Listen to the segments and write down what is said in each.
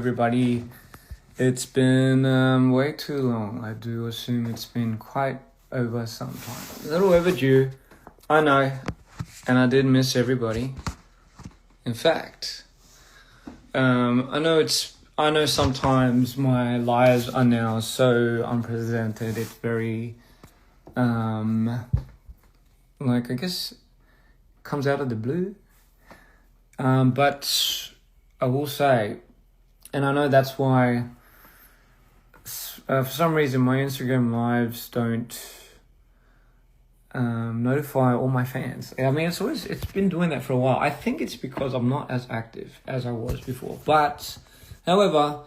everybody. It's been way too long. I do assume it's been quite over some time. A little overdue, I know, and I did miss everybody. In fact, I know sometimes my lives are now so unprecedented. It's very, I guess, comes out of the blue. But I will say, and I know that's why, for some reason, my Instagram lives don't notify all my fans. I mean, it's been doing that for a while. I think it's because I'm not as active as I was before. But, however,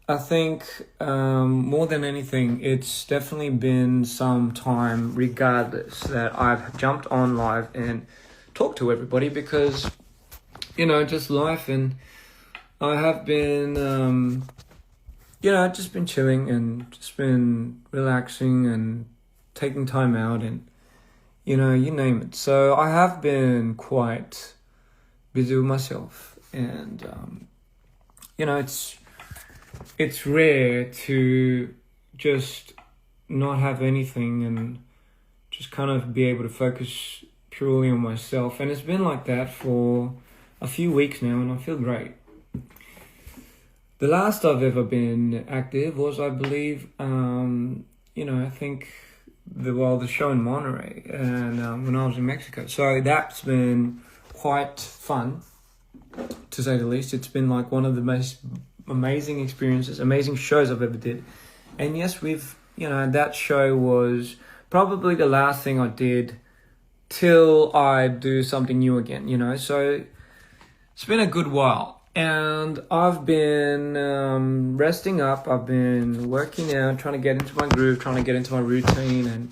I think more than anything, it's definitely been some time, regardless, that I've jumped on live and talked to everybody because, just life, and I have been, just been chilling and just been relaxing and taking time out and, you name it. So I have been quite busy with myself and, it's rare to just not have anything and just kind of be able to focus purely on myself. And it's been like that for a few weeks now, and I feel great. The last I've ever been active was, I believe, I think the show in Monterey, and when I was in Mexico. So that's been quite fun, to say the least. It's been like one of the most amazing experiences, amazing shows I've ever did. And yes, that show was probably the last thing I did till I do something new again, So it's been a good while. And I've been resting up. I've been working out, trying to get into my groove, trying to get into my routine and,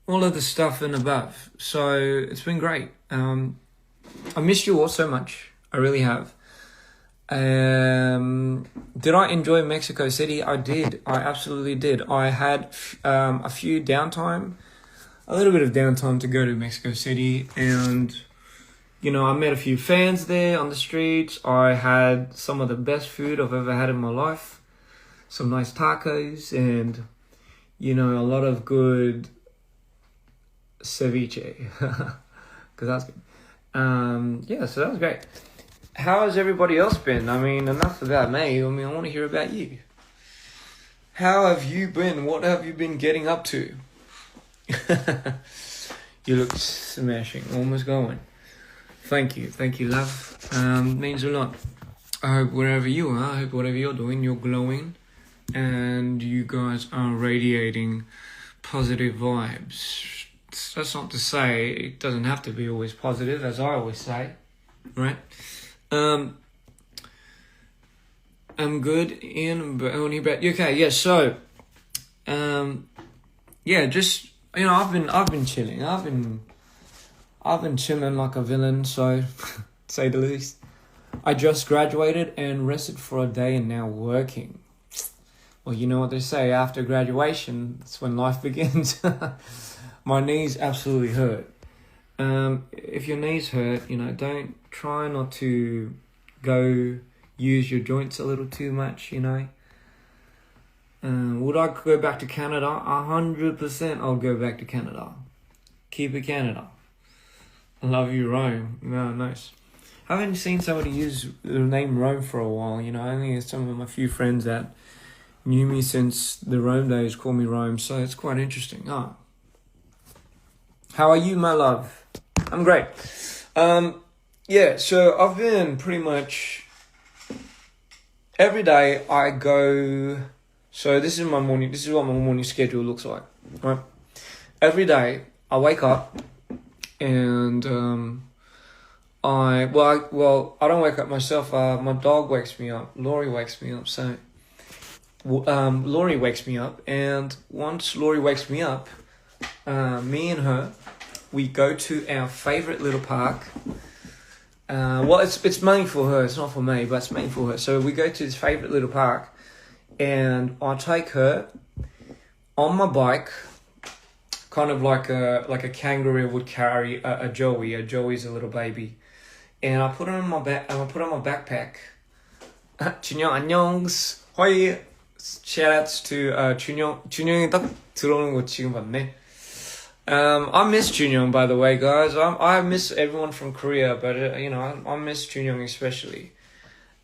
all of the stuff and above. So it's been great. I missed you all so much. I really have. Did I enjoy Mexico City? I did. I absolutely did. I had a little bit of downtime to go to Mexico City, and I met a few fans there on the streets. I had some of the best food I've ever had in my life. Some nice tacos and, a lot of good ceviche. Because that's good. So that was great. How has everybody else been? I mean, enough about me. I want to hear about you. How have you been? What have you been getting up to? You look smashing. Almost going. Thank you, love. Means a lot. I hope wherever you are, I hope whatever you're doing, you're glowing, and you guys are radiating positive vibes. That's not to say it doesn't have to be always positive, as I always say, right? I'm good, Ian, but only about okay. Yeah, so, just I've been chilling. I've been chilling like a villain, so to say the least. I just graduated and rested for a day and now working. Well, you know what they say, after graduation, that's when life begins. My knees absolutely hurt. If your knees hurt, don't try not to go use your joints a little too much, Would I go back to Canada? 100% I'll go back to Canada. Keep it Canada. I love you, Rome. No, nice. I haven't seen somebody use the name Rome for a while, I only some of my few friends that knew me since the Rome days call me Rome, so it's quite interesting. How are you, my love? I'm great. So I've been pretty much every day I go. So this is what my morning schedule looks like, right? Every day I wake up and I don't wake up myself. My dog wakes me up. Laurie wakes me up. So Laurie wakes me up, and once Laurie wakes me up, me and her, we go to our favorite little park. It's mainly for her. It's not for me, but it's mainly for her. So we go to this favorite little park, and I take her on my bike, kind of like a kangaroo would carry a joey. A joey's a little baby, and I put her on my back. I put on my backpack, 준영 안녕. 허이. Shoutouts to 준영이 딱 들어오는 거 지금 봤네. I miss Junyoung, by the way, guys. I miss everyone from Korea, but I miss Junyoung especially,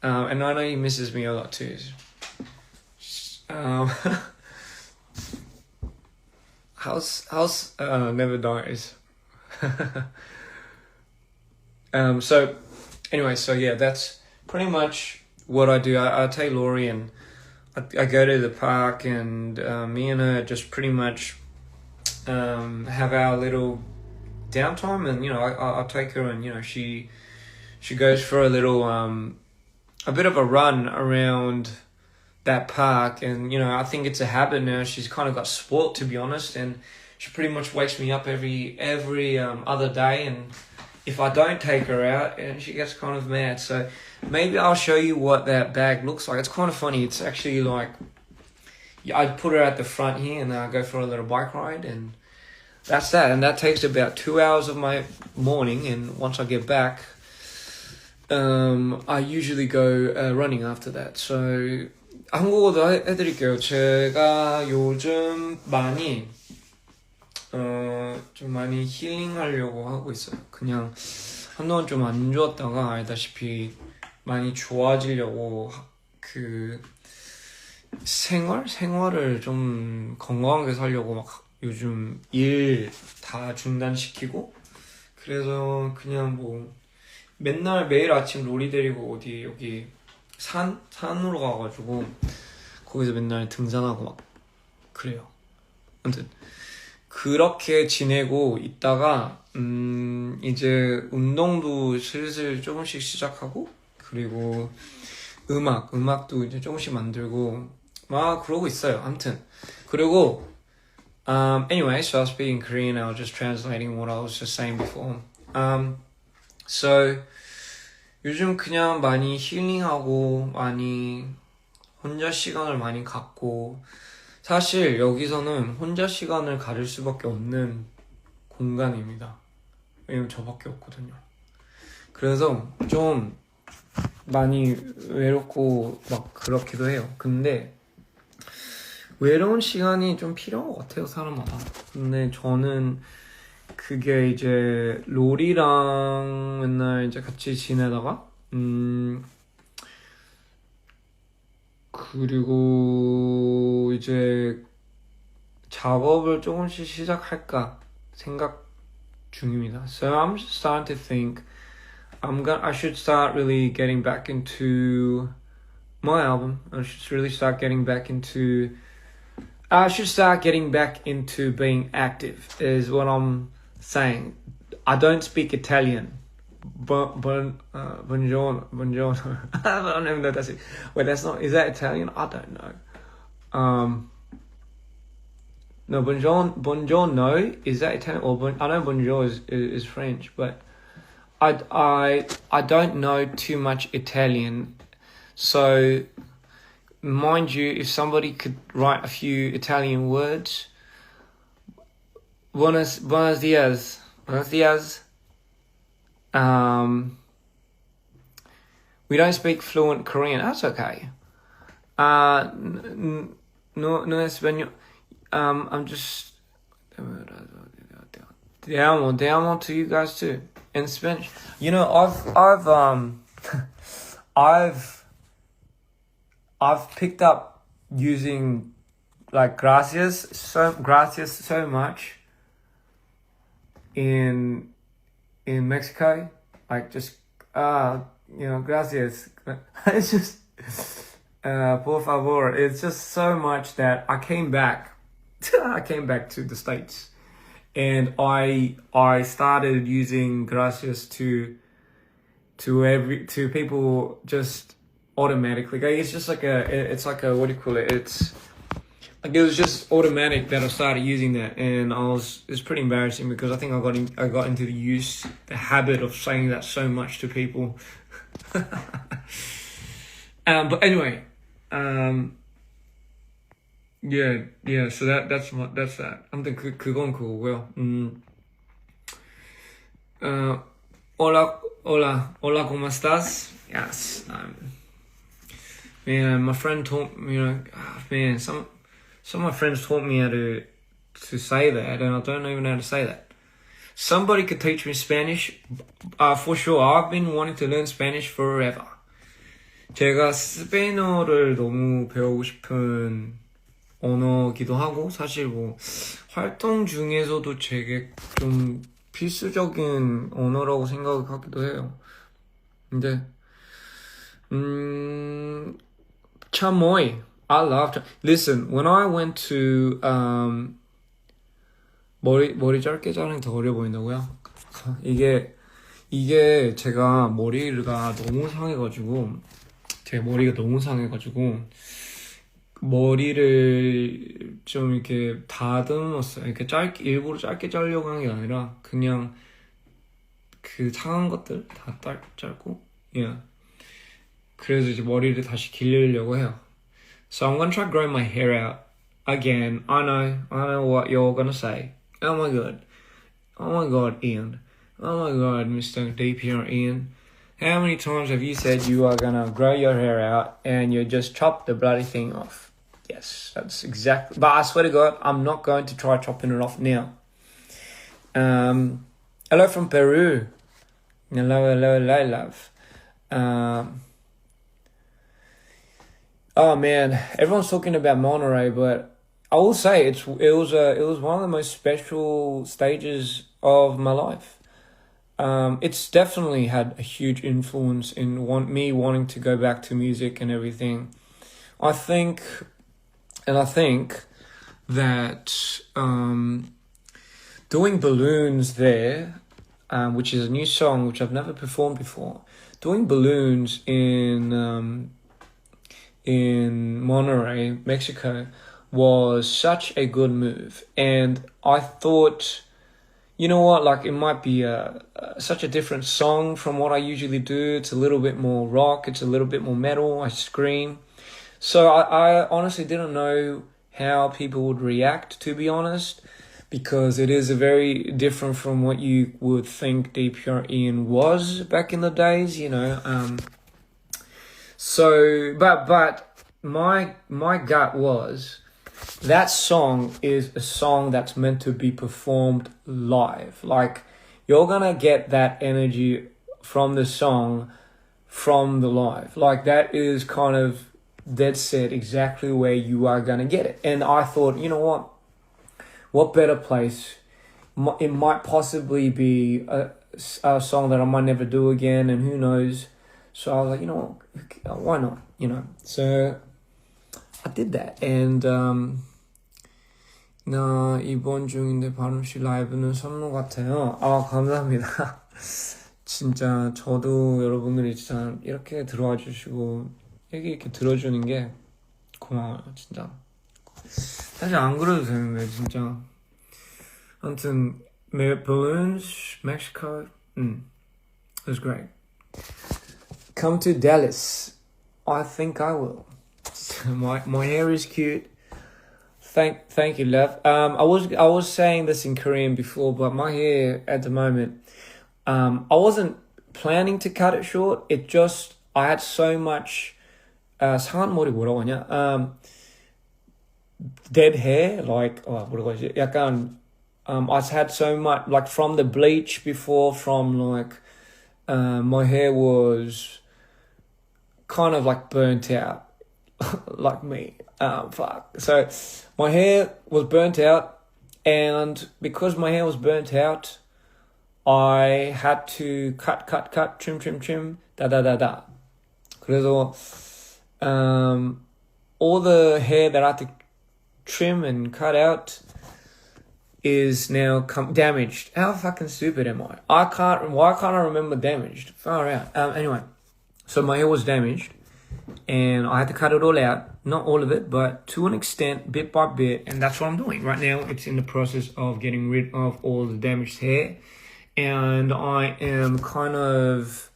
and I know he misses me a lot too. Um, how's never dies. So anyway, so yeah, that's pretty much what I do. I take Laurie and I go to the park, and me and her just pretty much have our little downtime, and I'll take her, and she goes for a little a bit of a run around that park, and I think it's a habit now. She's kind of got spoilt, to be honest, and she pretty much wakes me up every other day, and if I don't take her out, and she gets kind of mad. So maybe I'll show you what that bag looks like. It's kind of funny. It's actually like, I put her at the front here, and then I go for a little bike ride, and that's that. And that takes about 2 hours of my morning, and once I get back, I usually go running after that. So 한국어도 해드릴게요. 제가 요즘 좀 많이 힐링하려고 하고 있어요. 그냥 한동안 좀 안 좋았다가 알다시피 많이 좋아지려고 생활을 좀 건강하게 살려고 막 요즘 일 다 중단시키고, 그래서 그냥 뭐 맨날 매일 아침 로리 데리고 어디 여기 산으로 가가지고 거기서 맨날 등산하고 막 그래요. 아무튼 그렇게 지내고 있다가 이제 운동도 슬슬 조금씩 시작하고, 그리고 음악도 이제 조금씩 만들고 막 그러고 있어요. 아무튼 그리고 anyway, so I'll speak in Korean. I was just translating what I was just saying before. So 요즘 그냥 많이 힐링하고 많이 혼자 시간을 많이 갖고, 사실 여기서는 혼자 시간을 가질 수밖에 없는 공간입니다. 왜냐면 저밖에 없거든요. 그래서 좀 많이 외롭고 막 그렇기도 해요. 근데 외로운 시간이 좀 필요한 것 같아요, 사람마다. 근데 저는 그게 이제 로리랑 맨날 이제 같이 지내다가 그리고 이제 작업을 조금씩 시작할까 생각 중입니다. So I'm just starting to think I should start really getting back into my album. I should start getting back into being active is what I'm saying. I don't speak Italian. Buongiorno. I don't even know if that's it. Wait, is that Italian? I don't know. No, buongiorno, is that Italian? Or I know bonjour is French, but I don't know too much Italian. So, mind you, if somebody could write a few Italian words, buenos dias. We don't speak fluent Korean. That's okay. No español. I'm just. Te amo to you guys too. In Spanish, I've picked up using like gracias so much in Mexico, like just gracias. It's just por favor. It's just so much that I came back to the States, and I started using gracias to people just automatically. It's just like it's like a, what do you call it? It's like, it was just automatic that I started using that, and it's pretty embarrassing because I think I got into the habit of saying that so much to people. But anyway, yeah. So that's that. 아무튼 그건 그거고요. Hola, ¿cómo estás? Yes. man, my friend taught me, man, some of my friends taught me how to say that, and I don't even know how to say that. Somebody could teach me Spanish, for sure. I've been wanting to learn Spanish forever. 제가 스페인어를 너무 배우고 싶은 언어기도 하고, 사실 뭐 활동 중에서도 제게 좀 필수적인 언어라고 생각하기도 해요. 근데 chamoy, I love. Listen, when I went to 머리 짧게 자르는 더 어려 보인다고요? 이게 제가 머리가 너무 상해가지고 머리를 좀 이렇게 다듬었어요. 이렇게 일부러 짧게 자르려고 한 게 아니라 그냥 그 상한 것들 다 짧고, yeah. 그래서 이제 머리를 다시 기르려고 해요. So I'm gonna try growing my hair out again. I know what you're gonna say. Oh my god, Ian. Oh my god, Mr. DPR IAN. How many times have you said you are gonna grow your hair out and you just chop the bloody thing off? Yes, that's exactly. But I swear to God, I'm not going to try chopping it off now. Hello from Peru. Hello, love. Oh man, everyone's talking about Monterey, but I will say it was one of the most special stages of my life. It's definitely had a huge influence in me wanting to go back to music and everything. I think that doing Balloons there, which is a new song which I've never performed before, doing Balloons in Monterey, Mexico, was such a good move. And I thought, you know what, like it might be such a different song from what I usually do. It's a little bit more rock, it's a little bit more metal, I scream. So I honestly didn't know how people would react, to be honest, because it is a very different from what you would think DPR IAN was back in the days, you know. So, but my gut was that song is a song that's meant to be performed live. Like, you're gonna get that energy from the song from the live. Like, that is kind of dead set exactly where you are gonna get it. And I thought, you know what better place? It might possibly be a song that I might never do again, and who knows. So I was like, you know what, why not, you know. So I did that. And 나 이번 중인데 바람씨 라이브는 선물 같아요. 아, 감사합니다. 진짜 저도 여러분들이 진짜 이렇게 들어와 주시고 이렇게 들어주는 게 고마워요, 진짜. 사실 안 그래도 되는데 진짜. 아무튼 Balloons, Mexico, it was great. Come to Dallas. I think I will. My hair is cute. Thank you, love. I was saying this in Korean before, but my hair at the moment, I wasn't planning to cut it short. It just, I had so much 상한 머리 뭐라고 하냐? Dead hair, like 뭐라고 하지? 약간 I had so much, like from the bleach before, from like my hair was kind of like burnt out, like me. Fuck. So my hair was burnt out, and because my hair was burnt out, I had to cut, trim, da. 그래서 all the hair that I had to trim and cut out is now damaged. How fucking stupid am I? Why can't I remember damaged? Far out. Anyway, so my hair was damaged, and I had to cut it all out. Not all of it, but to an extent, bit by bit, and that's what I'm doing right now. It's in the process of getting rid of all the damaged hair, and I am kind of,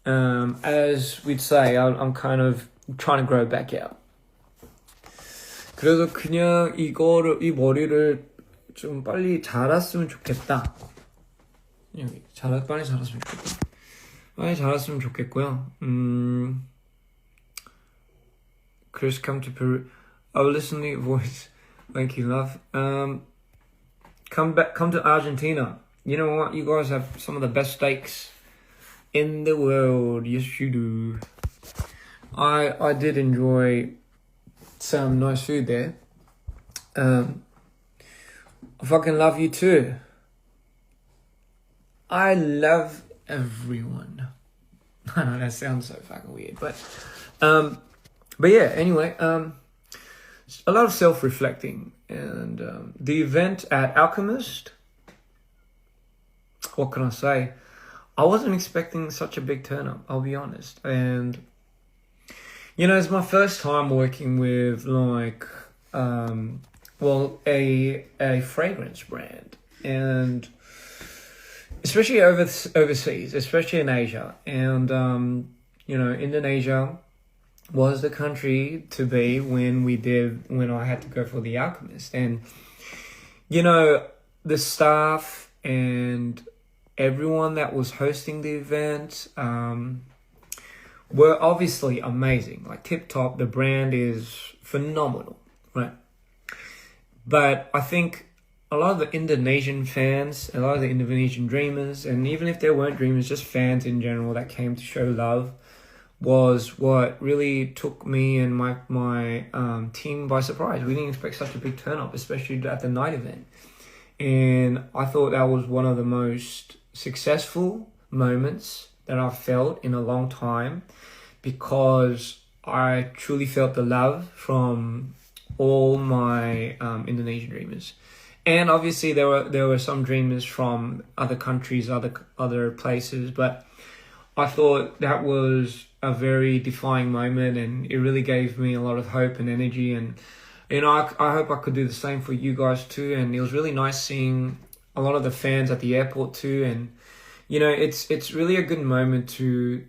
as we'd say, I'm kind of trying to grow back out. 그래서 그냥 이 머리를 좀 빨리 자랐으면 좋겠다. 빨리 자랐으면 좋겠다. 빨리 자랐으면 좋겠고요. Chris, come to Peru. Oh, listen to your voice. Thank you, love. Come to Argentina. You know what? You guys have some of the best steaks in the world. Yes, you do. I did enjoy some nice food there. I fucking love you too. I love everyone. I know that sounds so fucking weird, but yeah. Anyway, a lot of self-reflecting, and the event at Alchemist. What can I say? I wasn't expecting such a big turn up, I'll be honest. And, you know, it's my first time working with, like, a fragrance brand. And especially overseas, especially in Asia. And, you know, Indonesia was the country to be when I had to go for The Alchemist. And, you know, the staff and everyone that was hosting the event were obviously amazing, like tip top. The brand is phenomenal, right? But I think a lot of the Indonesian fans, a lot of the Indonesian dreamers, and even if they weren't dreamers, just fans in general that came to show love, was what really took me and my team by surprise. We didn't expect such a big turn up, especially at the night event. And I thought that was one of the most successful moments that I've felt in a long time, because I truly felt the love from all my Indonesian dreamers. And obviously there were some dreamers from other countries, other places, but I thought that was a very defining moment, and it really gave me a lot of hope and energy. And you know, I hope I could do the same for you guys too. And it was really nice seeing a lot of the fans at the airport too. And you know, it's really a good moment to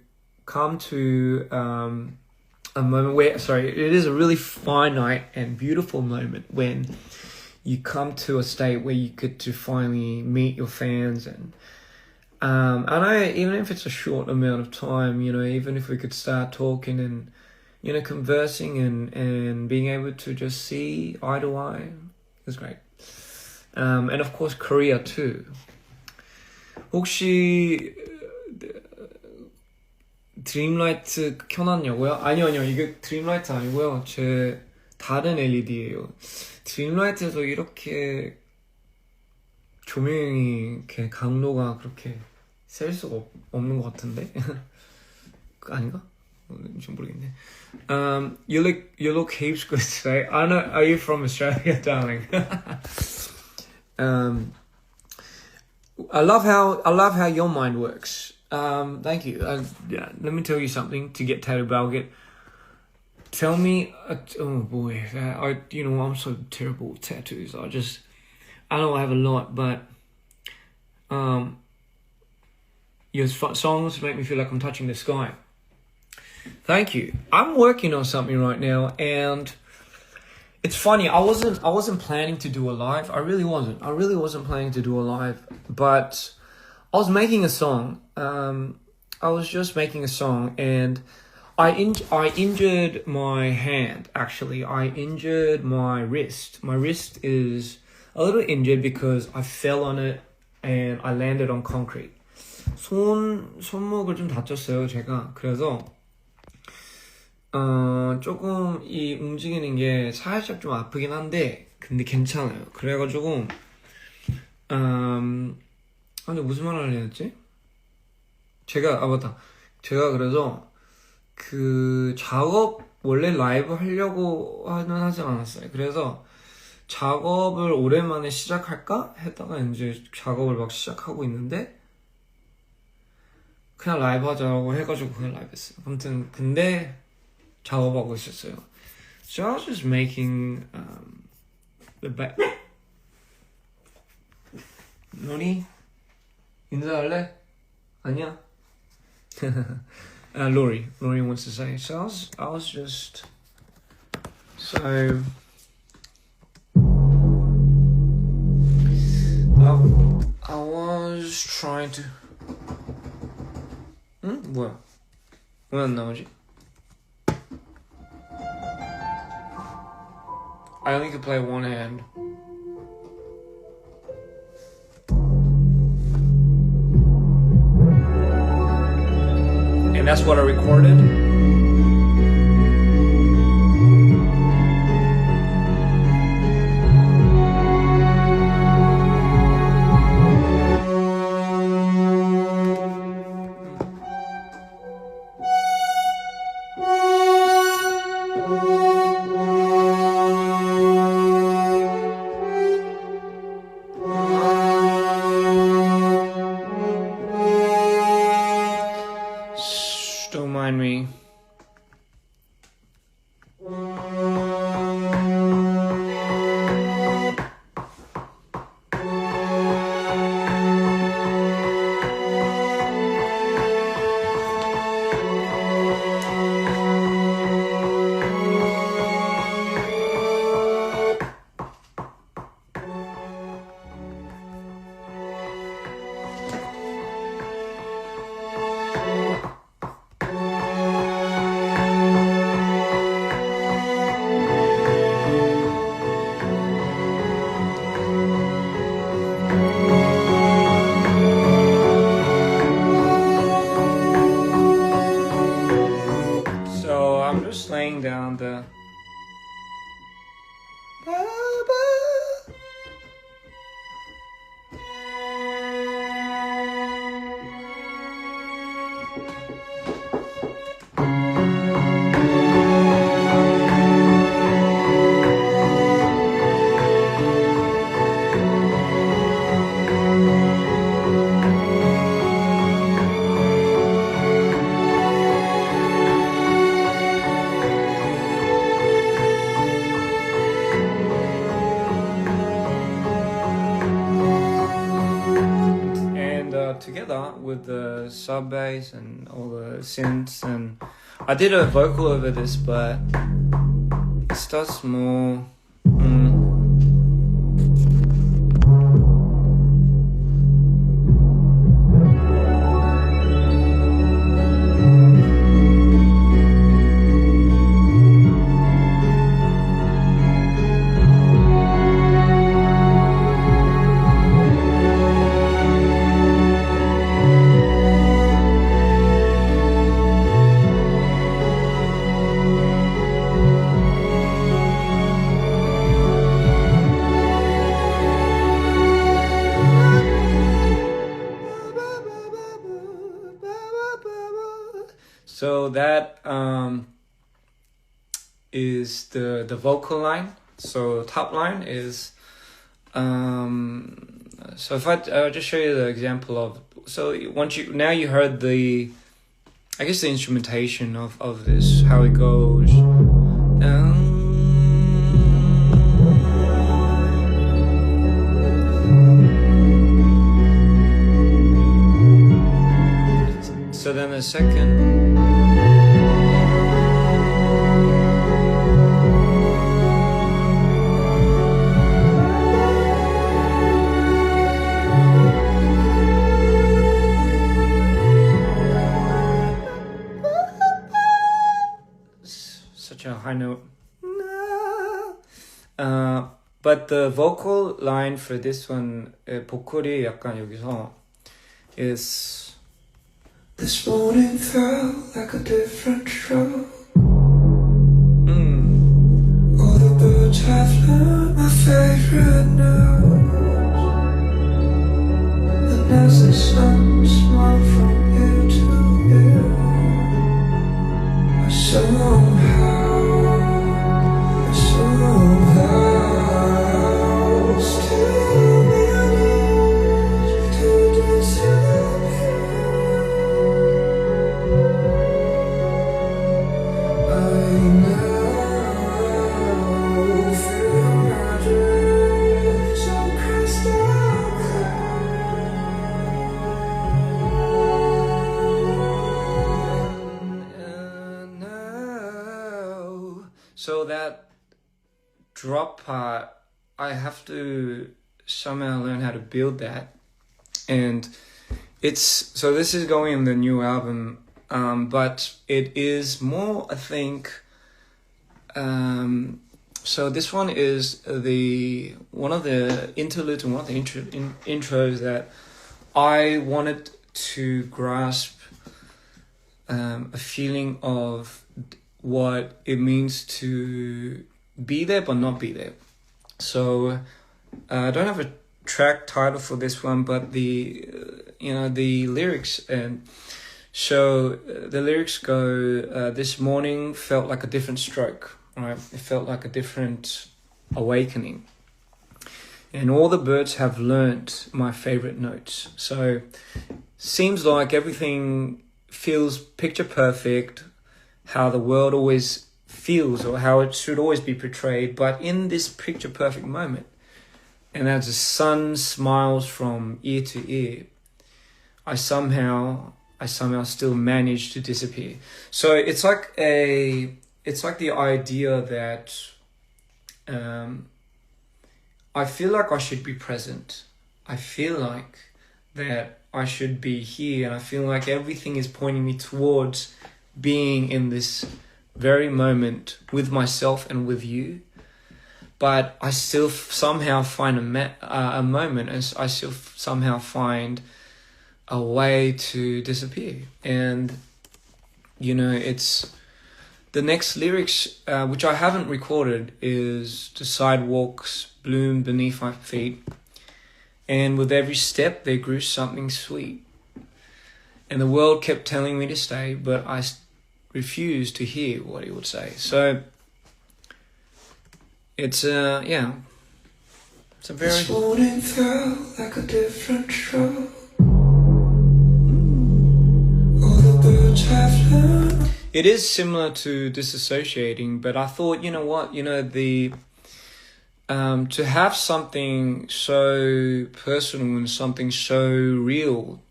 come to a moment where, it is a really finite and beautiful moment when you come to a state where you get to finally meet your fans. And even if it's a short amount of time, you know, even if we could start talking and, you know, conversing and being able to just see eye to eye, it's great. And of course Korea too. 혹시 드림라이트 켜놨냐고요? 아니요, 이게 드림라이트 아니고요. 제 다른 LED예요. 드림라이트에서 이렇게 조명이 이렇게 강도가 그렇게 셀 수가 없는 것 같은데? 아닌가? 좀 모르겠네. You look heaps good today. I know. Are you from Australia, darling? I love how your mind works. Thank you. Yeah, let me tell you something to get tattooed, but tell me, oh boy, I'm so terrible with tattoos. I know I have a lot, but your songs make me feel like I'm touching the sky. Thank you. I'm working on something right now, and it's funny. I wasn't planning to do a live. I really wasn't planning to do a live, but I was making a song. I was just making a song, and I injured my hand. Actually, I injured my wrist. My wrist is a little injured because I fell on it and I landed on concrete. 손목을 좀 다쳤어요, 제가. 그래서 조금 이 움직이는 게 살짝 좀 아프긴 한데, 근데 괜찮아요. 그래가지고 근데 무슨 말을 해야 했지? 맞다. 제가 그래서 그 작업 원래 라이브 하려고는 하지 않았어요. 그래서 작업을 오랜만에 시작할까 했다가 이제 작업을 막 시작하고 있는데, 그냥 라이브 하자고 해가지고 그냥 라이브 했어요. 아무튼 근데 작업하고 있었어요. So I was just making the back. 노리? 인사할래? 아니야? Lori wants to say. So I was just I was trying to. 뭐야? 왜 안 나오지? I only could play one hand. And that's what I recorded. Don't mind me. So I'm just laying down the together with the sub bass and all the synths, and I did a vocal over this, but it starts more so that is the vocal line. So top line is so if I'll just show you the example of, so once you heard the, I guess, the instrumentation of this, how it goes. So then the second. Such a high note. But the vocal line for this one, 보컬이 약간 여기서 is this morning felt like a different show. All the birds have learned my favorite notes, and as the sun smiled from ear to ear, I somehow still manage to disappear. I now feel my dreams so crystal clear. And now, so that drop part, I have to somehow learn how to build that, and it's, so this is going in the new album, but it is more, I think, So this one is one of the interludes and one of the intros that I wanted to grasp a feeling of what it means to be there but not be there. So I don't have a track title for this one, but the lyrics, and so the lyrics go, this morning felt like a different stroke, right? It felt like a different awakening, and all the birds have learnt my favorite notes. So seems like everything feels picture perfect, how the world always feels or how it should always be portrayed, but in this picture perfect moment, and as the sun smiles from ear to ear, I somehow still manage to disappear. So it's like the idea that I feel like I should be present. I feel like that I should be here, and I feel like everything is pointing me towards being in this very moment with myself and with you. But I still somehow find a moment, and I still somehow find a way to disappear. And it's the next lyrics, which I haven't recorded, is the sidewalks bloomed beneath my feet, and with every step there grew something sweet, and the world kept telling me to stay, but I refused to hear what he would say. So it's a very... This morning felt like a different show. All the birds have learned. It is similar to disassociating, but I thought, to have something so personal and something so real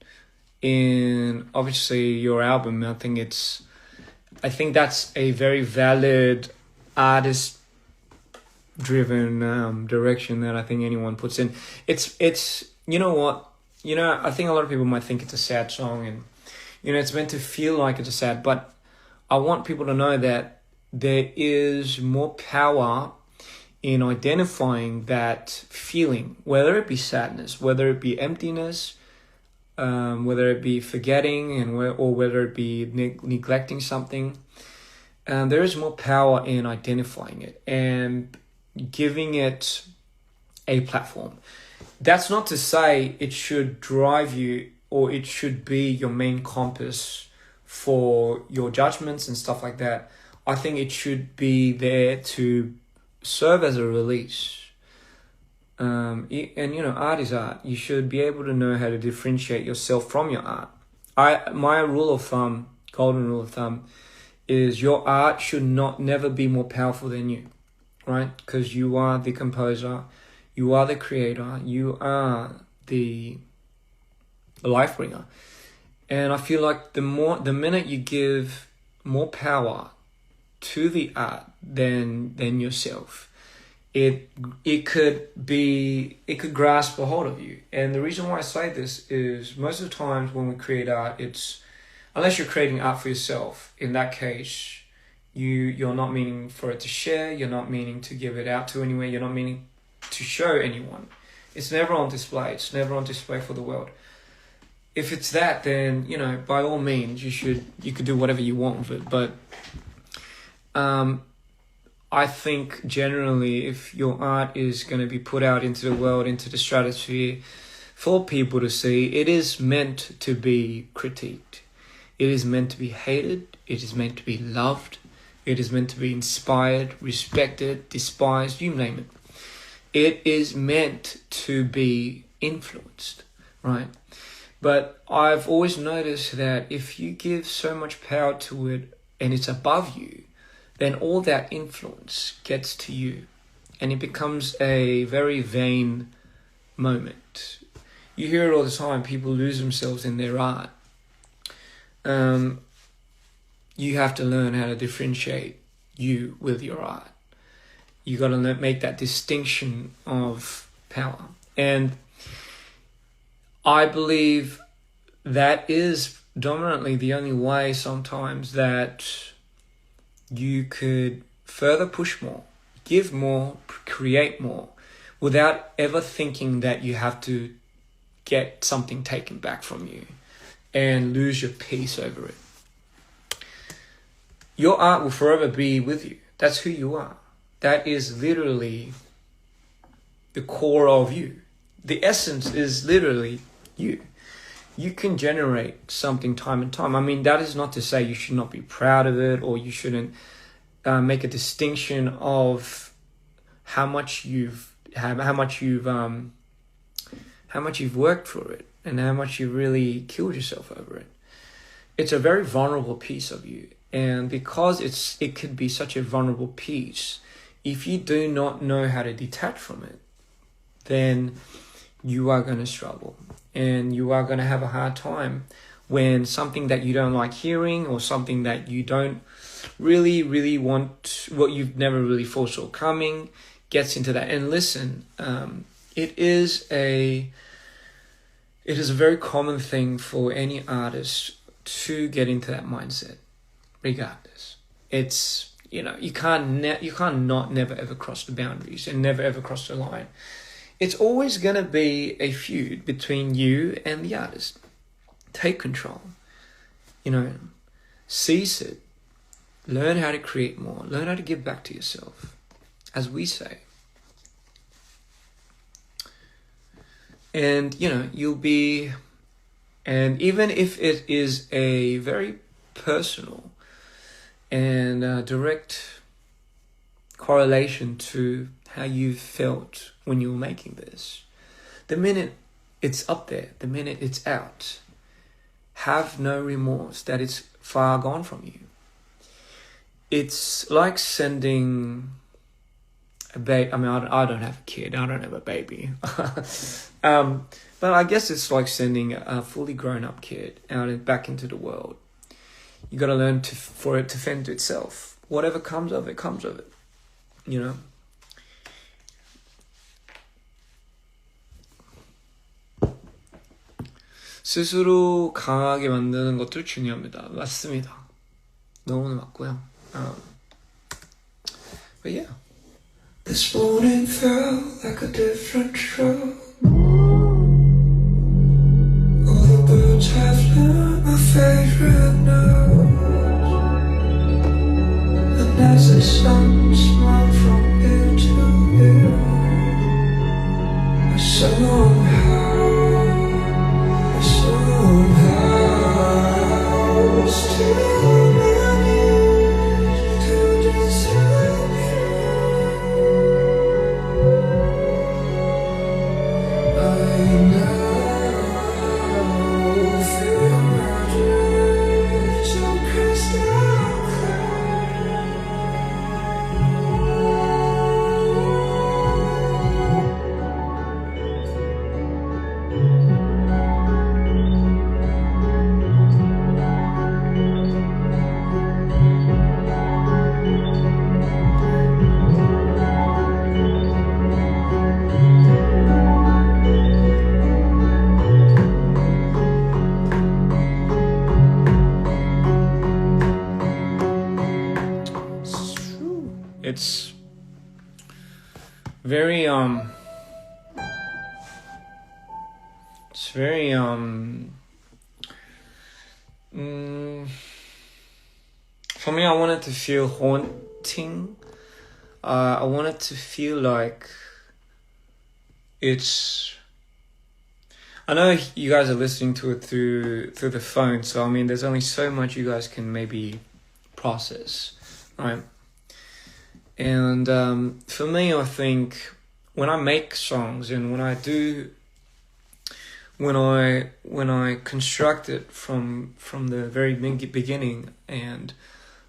in obviously your album, I think that's a very valid artist driven direction that I think anyone puts in. It's I think a lot of people might think it's a sad song, and it's meant to feel like it's a sad, but I want people to know that there is more power in identifying that feeling, whether it be sadness, whether it be emptiness, whether it be forgetting, or whether it be neglecting something. There is more power in identifying it and giving it a platform. That's not to say it should drive you or it should be your main compass for your judgments and stuff like that. I think it should be there to serve as a release. And art is art. You should be able to know how to differentiate yourself from your art. My golden rule of thumb, is your art should never be more powerful than you, right? Because you are the composer, you are the creator, you are the life bringer. And I feel like the minute you give more power to the art than yourself, it could grasp a hold of you. And the reason why I say this is most of the times when we create art, unless you're creating art for yourself, in that case, you're not meaning for it to share, you're not meaning to give it out to anywhere, you're not meaning to show anyone. It's never on display. It's never on display for the world. If it's that, then, by all means, you could do whatever you want with it. But I think generally, if your art is going to be put out into the world, into the stratosphere, for people to see, it is meant to be critiqued. It is meant to be hated. It is meant to be loved. It is meant to be inspired, respected, despised, you name it. It is meant to be influenced, right? But I've always noticed that if you give so much power to it and it's above you, then all that influence gets to you, and it becomes a very vain moment. You hear it all the time. People lose themselves in their art. You have to learn how to differentiate you with your art. You got to make that distinction of power. And I believe that is dominantly the only way sometimes that you could further push more, give more, create more, without ever thinking that you have to get something taken back from you and lose your peace over it. Your art will forever be with you. That's who you are. That is literally the core of you. The essence is literally you. You can generate something time and time. I mean, that is not to say you should not be proud of it, or you shouldn't make a distinction of how much you've worked for it and how much you really killed yourself over it. It's a very vulnerable piece of you, and because it could be such a vulnerable piece, if you do not know how to detach from it, then you are going to struggle, and you are going to have a hard time when something that you don't like hearing, or something that you don't really want, what you've never really foresaw coming, gets into that. And listen, it is a very common thing for any artist to get into that mindset, regardless. It's, you can't never ever cross the boundaries and never ever cross the line. It's always going to be a feud between you and the artist. Take control. Seize it. Learn how to create more. Learn how to give back to yourself, as we say. And, you'll be... And even if it is a very personal and direct correlation to how you felt when you were making this, the minute it's up there, the minute it's out, have no remorse that it's far gone from you. It's like sending a baby. I mean, I don't have a kid. I don't have a baby. But I guess it's like sending a fully grown-up kid out and back into the world. You got to learn for it to fend to itself. Whatever comes of it, comes of it. 스스로 강하게 만드는 것도 중요합니다. 맞습니다. 너무 맞고요. But yeah. This morning felt like a different show. All the birds have learned my favorite notes. And as the sun smiled from ear to ear, I somehow still manage to disappear. I now feel my dreams so crystal clear. It's very for me, I want it to feel haunting. I want it to feel like it's... I know you guys are listening to it through the phone, so I mean, there's only so much you guys can maybe process, right? And for me, I think when I make songs and when I construct it from the very beginning, and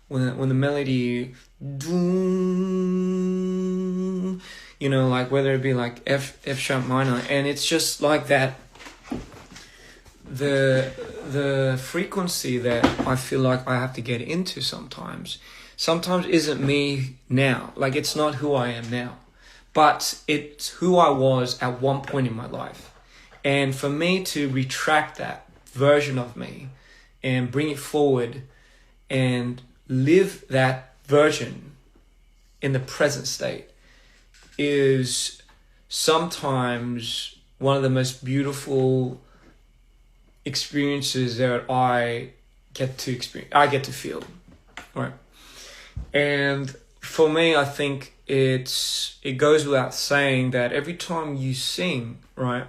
when the melody, like whether it be like F sharp minor, and it's just like that, the frequency that I feel like I have to get into sometimes isn't me now. Like, it's not who I am now, but it's who I was at one point in my life. And for me to retract that version of me and bring it forward and live that version in the present state is sometimes one of the most beautiful experiences that I get to experience. I get to feel, right? And for me, I think it goes without saying that every time you sing, right,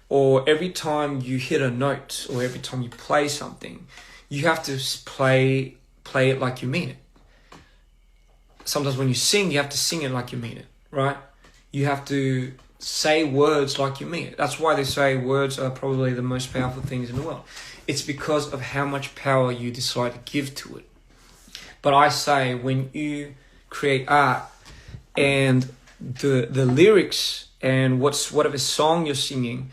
or every time you hit a note, or every time you play something, you have to play it like you mean it. Sometimes when you sing, you have to sing it like you mean it, right? You have to say words like you mean it. That's why they say words are probably the most powerful things in the world. It's because of how much power you decide to give to it. But I say when you create art and the lyrics and whatever song you're singing,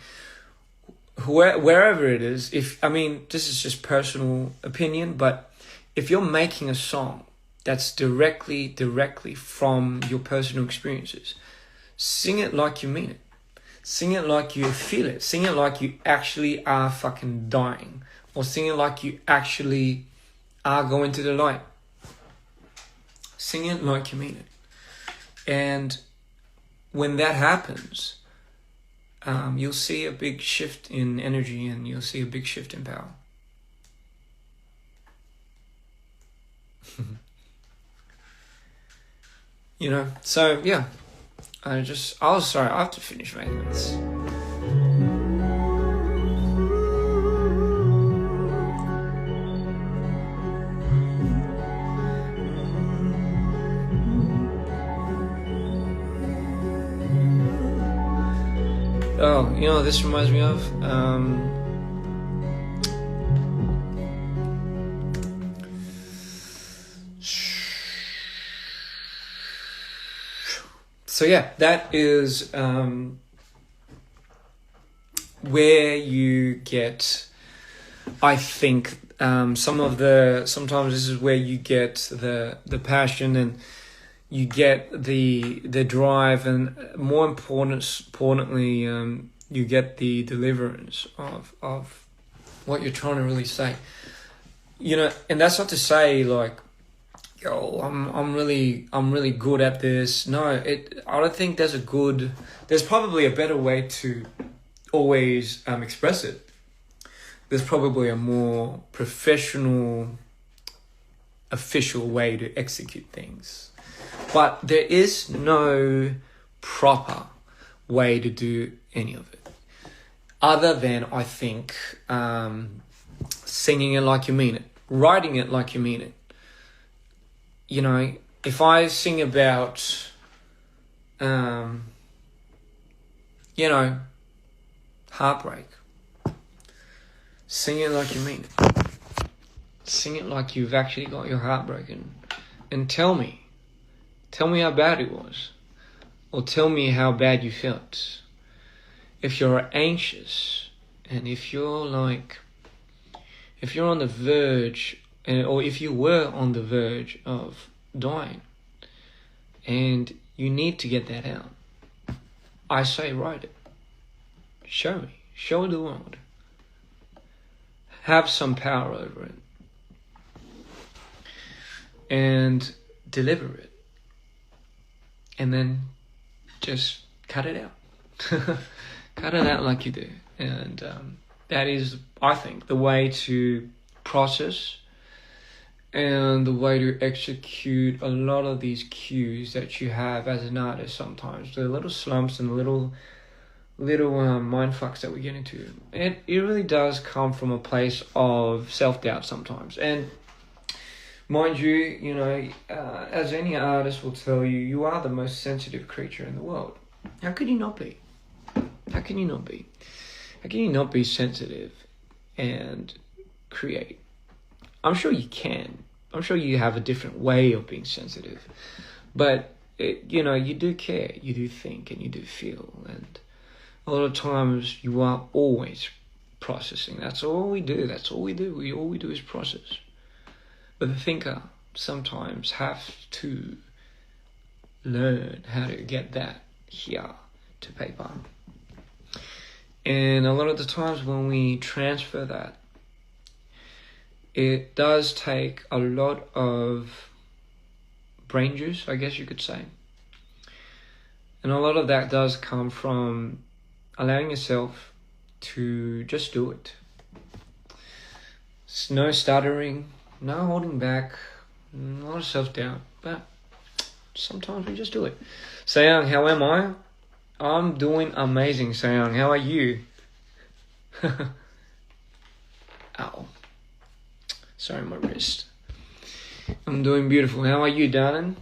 wherever it is, this is just personal opinion, but if you're making a song that's directly from your personal experiences, sing it like you mean it. Sing it like you feel it. Sing it like you actually are fucking dying. Or sing it like you actually are going to the light. Sing it like you mean it. And when that happens, you'll see a big shift in energy, and you'll see a big shift in power. So yeah, I have to finish making this. Oh, this reminds me of so yeah, that is where you get, I think, sometimes this is where you get the passion, and you get the drive, and more importantly, you get the deliverance of what you're trying to really say. And that's not to say like, yo, I'm really good at this. No, I don't think there's probably a better way to always express it. There's probably a more professional, official way to execute things. But there is no proper way to do any of it, other than, I think, singing it like you mean it, writing it like you mean it. If I sing about, heartbreak, sing it like you mean it. Sing it like you've actually got your heart broken, and tell me how bad it was, or tell me how bad you felt. If you're anxious, and if you're on the verge, or if you were on the verge of dying, and you need to get that out, I say write it. Show the world. Have some power over it, and deliver it. And then just cut it out. Cut it out like you do. And that is, I think, the way to process and the way to execute a lot of these cues that you have as an artist sometimes. The little slumps and the little mind fucks that we get into. It really does come from a place of self-doubt sometimes. And mind you, as any artist will tell you, you are the most sensitive creature in the world. How could you not be? How can you not be? How can you not be sensitive and create? I'm sure you can. I'm sure you have a different way of being sensitive. But, you do care, you do think, and you do feel. And a lot of times you are always processing. That's all we do. All we do is process. But the thinker sometimes have to learn how to get that here to paper. And a lot of the times when we transfer that, it does take a lot of brain juice, I guess you could say. And a lot of that does come from allowing yourself to just do it. No stuttering, no holding back, a lot of self-doubt, but sometimes we just do it. Sayang, how am I? I'm doing amazing, Sayang. How are you? Ow. Sorry, my wrist. I'm doing beautiful. How are you, darling?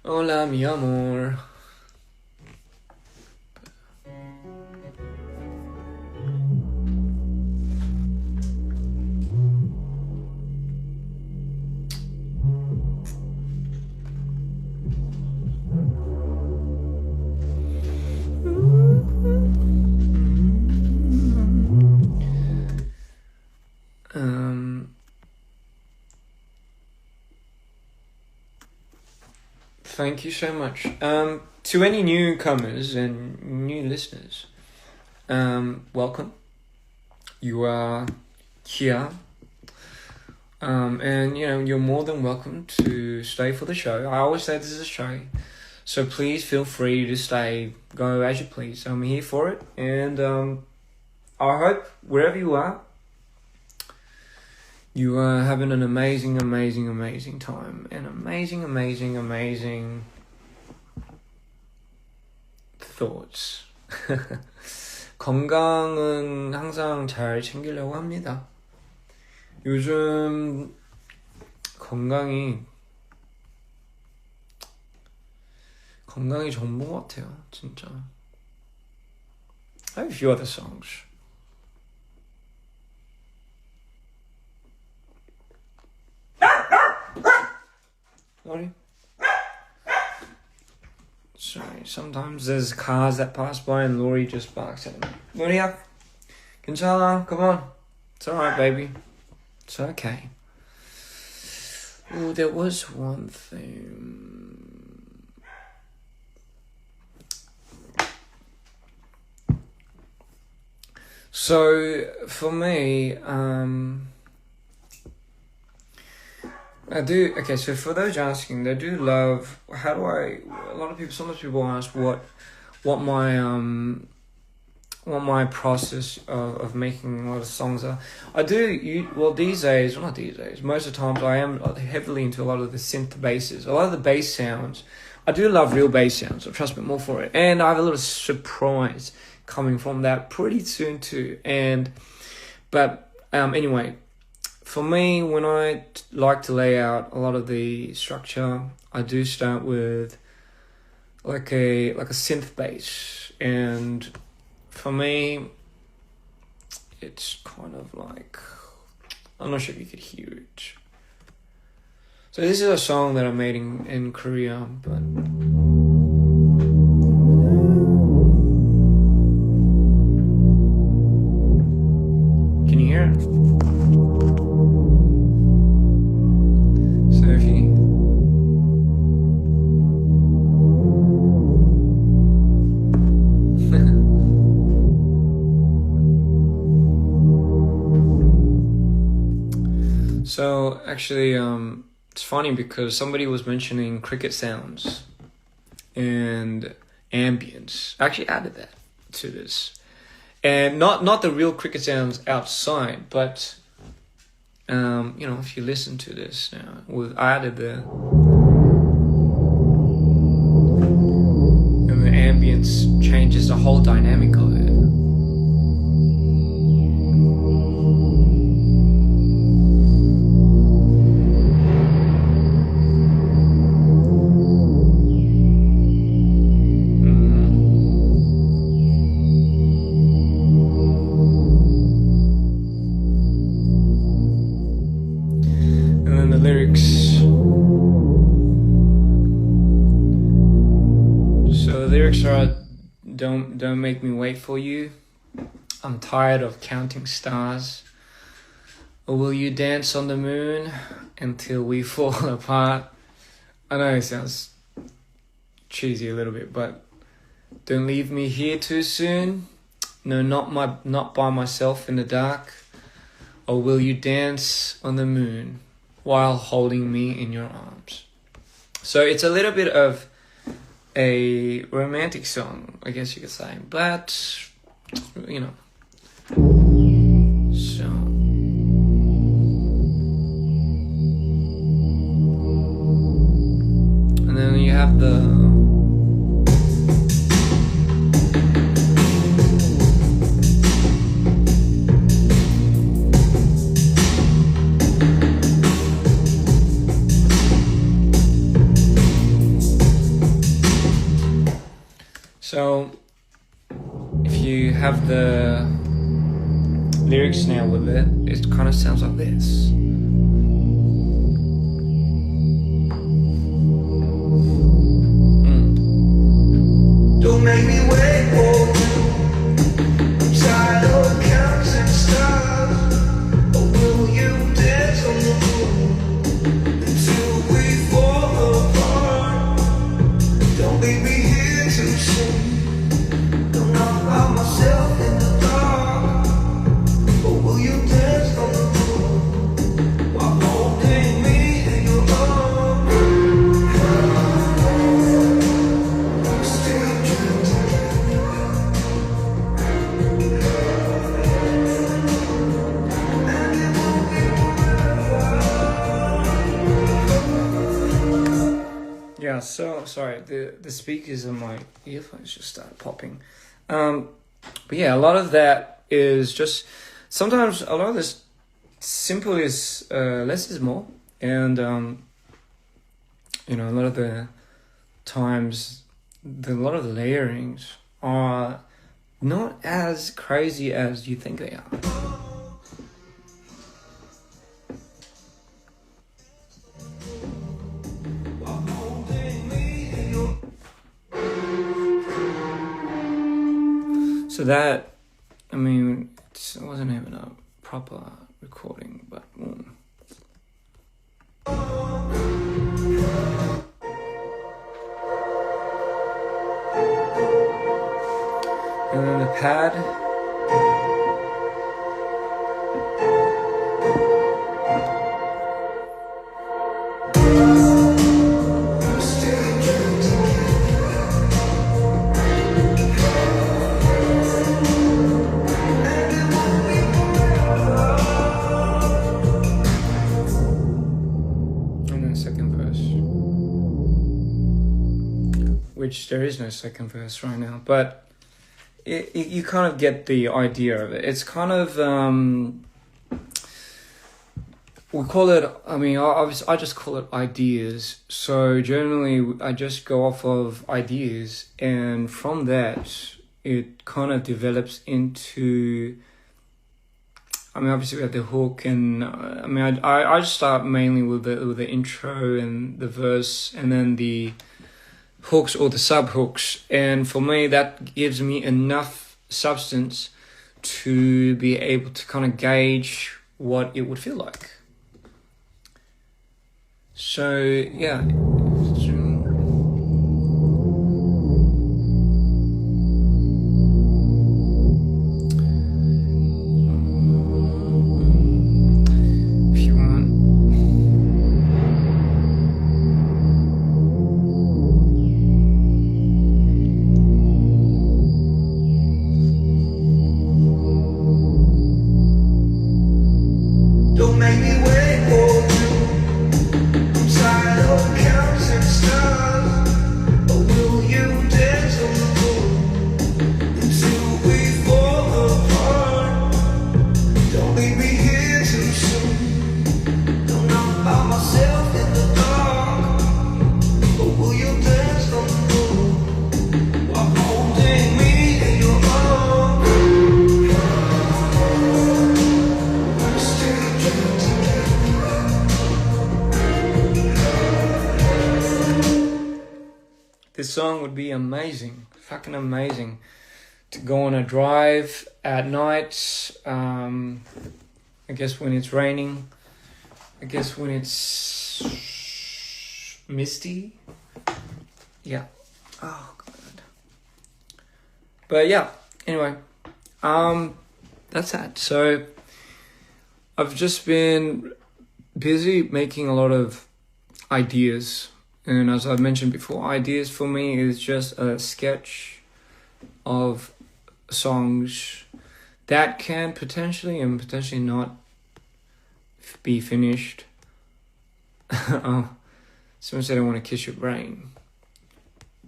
Hola, mi amor. Thank you so much. To any newcomers and new listeners, welcome. You are here. And you're more than welcome to stay for the show. I always say this is a show, so please feel free to stay, go as you please. I'm here for it, and I hope wherever you are having an amazing time, and amazing thoughts. 건강은 항상 잘 챙기려고 합니다. 요즘 건강이 전부인 것 같아요, 진짜. I have a few other songs. Sorry. Sorry, sometimes there's cars that pass by and Laurie just barks at me. Laurie, 괜찮아, come on. It's alright, baby. It's okay. Oh, there was one thing. So, for me, so for those asking, they do love, sometimes people ask what my process of making a lot of songs are. These days, most of the times I am heavily into a lot of the synth basses, a lot of the bass sounds. I do love real bass sounds, so trust me, more for it. And I have a little surprise coming from that pretty soon too. Anyway, for me, when I like to lay out a lot of the structure, I do start with like a synth bass, and for me, it's kind of like, I'm not sure if you could hear it. So this is a song that I made in Korea, but can you hear it? So actually, it's funny because somebody was mentioning cricket sounds and ambience. I actually added that to this, and not the real cricket sounds outside, but if you listen to this now, I added and the ambience changes the whole dynamic of it. Don't make me wait for you. I'm tired of counting stars. Or will you dance on the moon until we fall apart? I know it sounds cheesy a little bit, but don't leave me here too soon. No, not by myself in the dark. or will you dance on the moon while holding me in your arms? So it's a little bit of a romantic song, I guess you could say, but you know. So and then you have the so if you have the lyrics now with it, it kind of sounds like this. Don't make me wait for you. I'm tired of counting stars. Or will you dance on the moon until we fall apart? Don't leave me here too soon. Don't knock out myself in the dark. Or will you dance on the moon while holding me in your arms? Yeah, so sorry, the speakers on my earphones just started popping. But yeah, a lot of that is just, sometimes a lot of this simple is less is more, and you know, a lot of the times a lot of the layerings are not as crazy as you think they are. So that, I mean, it wasn't even a proper recording, but and then the pad. Which there is no second verse right now, but you kind of get the idea of it. It's kind of we call it, I mean, I just call it ideas. So generally I just go off of ideas, and from that it kind of develops into, I mean, obviously we have the hook, and I mean, I just start mainly with the intro and the verse, and then the hooks or the sub hooks, and for me that gives me enough substance to be able to kind of gauge what it would feel like. So yeah. Don't make me wait for you. I'm tired of counting stars. Or will you dance on the moon until we fall apart? Don't leave me here too soon. Don't knock out myself in the dark. Or will you dance on the moon while holding me in your arms? This song would be amazing, fucking amazing, to go on a drive at night. I guess when it's raining, I guess when it's misty. Yeah. Oh god. But yeah, anyway, that's that. So I've just been busy making a lot of ideas. And as I've mentioned before, ideas for me is just a sketch of songs that can potentially and potentially not be finished. Oh, someone said I want to kiss your brain.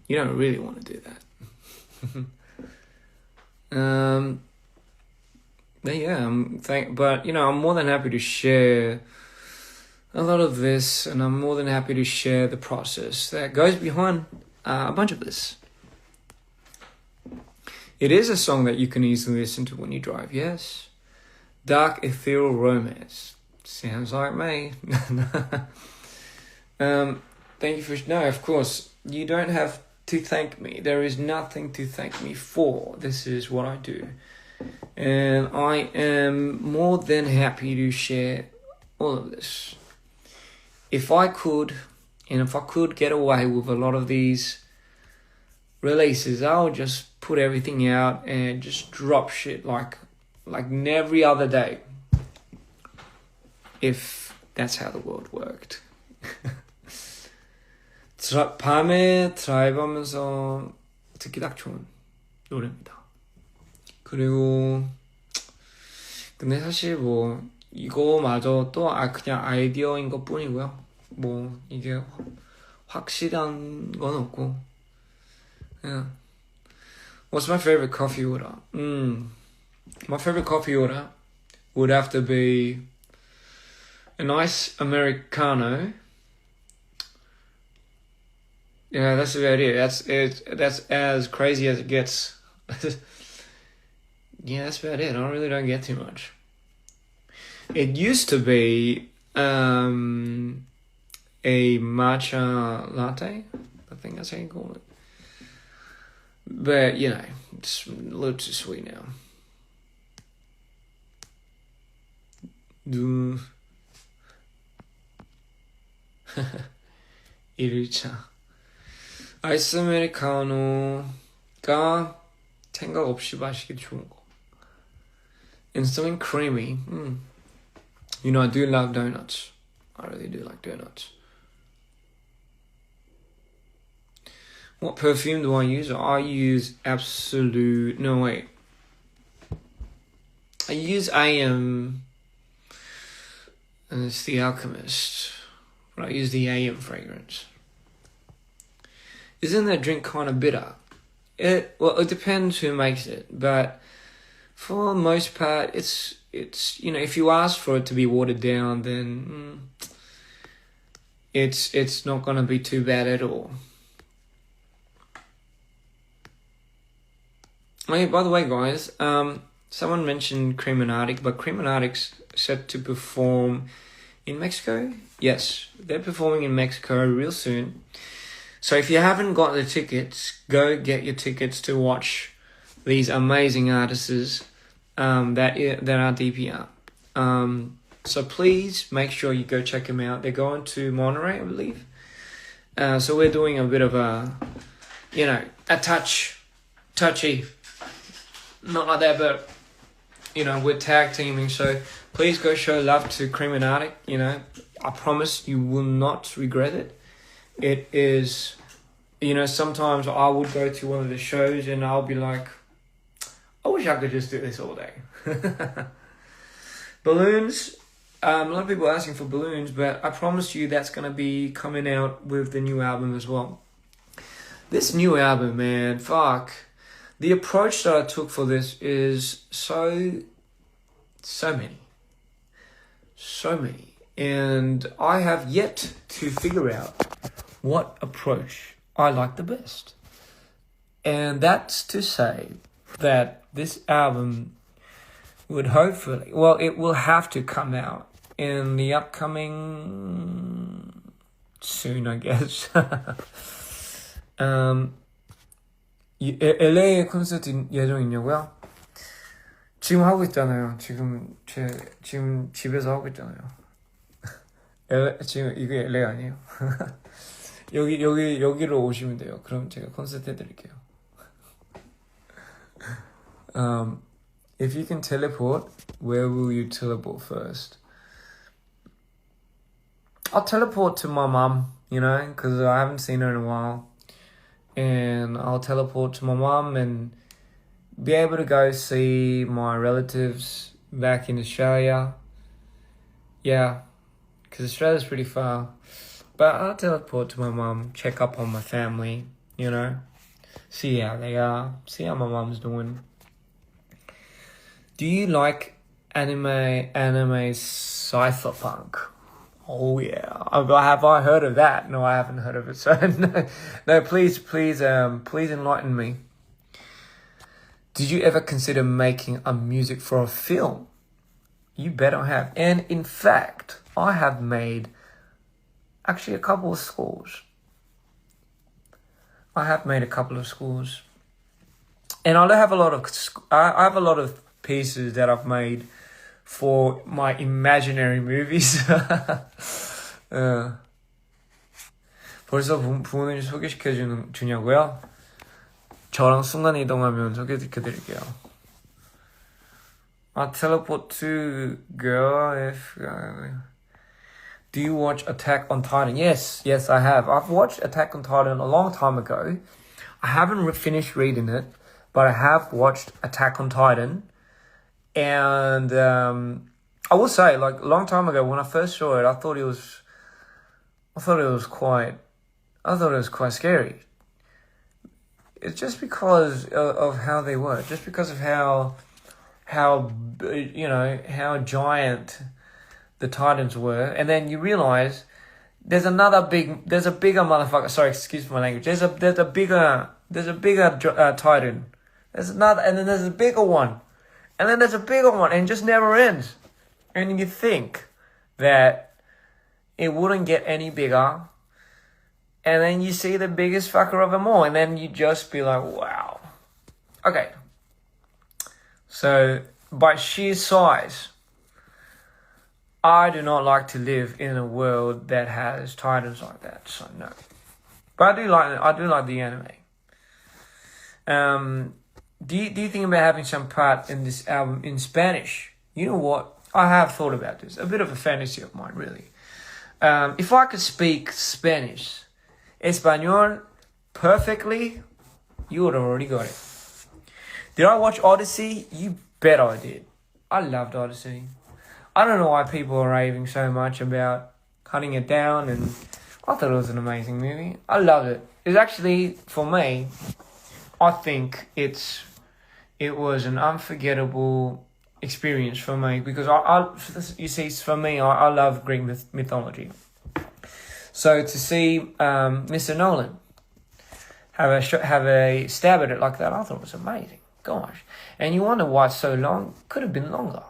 You don't really want to do that. But yeah, I'm more than happy to share a lot of this, and I'm more than happy to share the process that goes behind a bunch of this. It is a song that you can easily listen to when you drive, yes. Dark ethereal romance. Sounds like me. Thank you for... No, of course, you don't have to thank me. There is nothing to thank me for. This is what I do. And I am more than happy to share all of this. If I could get away with a lot of these releases, I'll just put everything out and just drop shit like every other day. If that's how the world worked. 밤에 드라이브하면서 듣기 딱 좋은 노래입니다. 그리고 근데 사실 뭐 이거마저 또 그냥 아이디어인 것 뿐이고요. 뭐 이게 확실한 건 없고. Yeah. What's my favorite coffee order? My favorite coffee order would have to be a nice Americano. Yeah, that's about it. That's as crazy as it gets. Yeah, that's about it. I really don't get too much. It used to be a matcha latte. I think that's how you call it. But, you know, it's a little too sweet now. 일차 아이스 아메리카노가 생각 없이 마시기 좋은 거. And something creamy. You know, I do love donuts. I really do like donuts. What perfume do I use? I use Absolute... No, wait. I use AM... And it's The Alchemist. But I use the AM fragrance. Isn't that drink kind of bitter? It depends who makes it. But for the most part, it's you know, if you ask for it to be watered down, then it's not going to be too bad at all. Hey, by the way, guys, someone mentioned Cremonardic, but Cremonardic's set to perform in Mexico. Yes, they're performing in Mexico real soon. So if you haven't got the tickets, go get your tickets to watch these amazing artists that are DPR. So please make sure you go check them out. They're going to Monterey, I believe. So we're doing a bit of a, you know, a touchy, not like that, but, you know, we're tag teaming. So please go show love to Cremonardic. You know, I promise you will not regret it. It is, you know, sometimes I would go to one of the shows and I'll be like, I wish I could just do this all day. Balloons. A lot of people are asking for balloons, but I promise you that's going to be coming out with the new album as well. This new album, man, fuck. The approach that I took for this is so many. And I have yet to figure out what approach I like the best. And that's to say that this album would hopefully, well, it will have to come out in the upcoming soon, I guess. LA 콘서트 예정 있냐고요? 지금 하고 있잖아요. 지금 집에서 하고 있잖아요. 지금 이게 LA 아니에요? 여기로 오시면 돼요. 그럼 제가 콘서트 해드릴게요. If you can teleport, where will you teleport first? I'll teleport to my mum, because I haven't seen her in a while. And I'll teleport to my mum and be able to go see my relatives back in Australia. Yeah, because Australia's pretty far. But I'll teleport to my mum, check up on my family, see how they are, see how my mum's doing. Do you like anime cypherpunk? Oh yeah, have I heard of that? No, I haven't heard of it. So no, please enlighten me. Did you ever consider making a music for a film? You bet I have. And in fact, I have made actually a couple of scores. I have made a couple of scores. And I have a lot of pieces that I've made for my imaginary movies. 벌써 부모님 주냐고요? 저랑 순간 이동하면 소개시켜드릴게요. I'll teleport to girl if... Do you watch Attack on Titan? Yes, I have. I've watched Attack on Titan a long time ago. I haven't finished reading it, but I have watched Attack on Titan. And I will say, like, a long time ago when I first saw it, I thought it was quite scary. It's just because of how they were, just because of how giant the Titans were, and then you realize there's a bigger motherfucker. Sorry, excuse my language. There's a bigger Titan. There's another, and then there's a bigger one, and then there's a bigger one, and it just never ends. And you think that it wouldn't get any bigger, and then you see the biggest fucker of them all, and then you just be like, wow. Okay. So by sheer size, I do not like to live in a world that has Titans like that, so no. But I do like the anime. Do you think about having some part in this album in Spanish? You know what? I have thought about this. A bit of a fantasy of mine, really. If I could speak Spanish, Español, perfectly, you would have already got it. Did I watch Odyssey? You bet I did. I loved Odyssey. I don't know why people are raving so much about cutting it down, and I thought it was an amazing movie. I loved it. It's actually, for me, I think it was an unforgettable experience for me, because you see, for me, I love Greek mythology. So to see Mr. Nolan have a stab at it like that, I thought it was amazing. Gosh. And you wonder why it's so long. Could have been longer.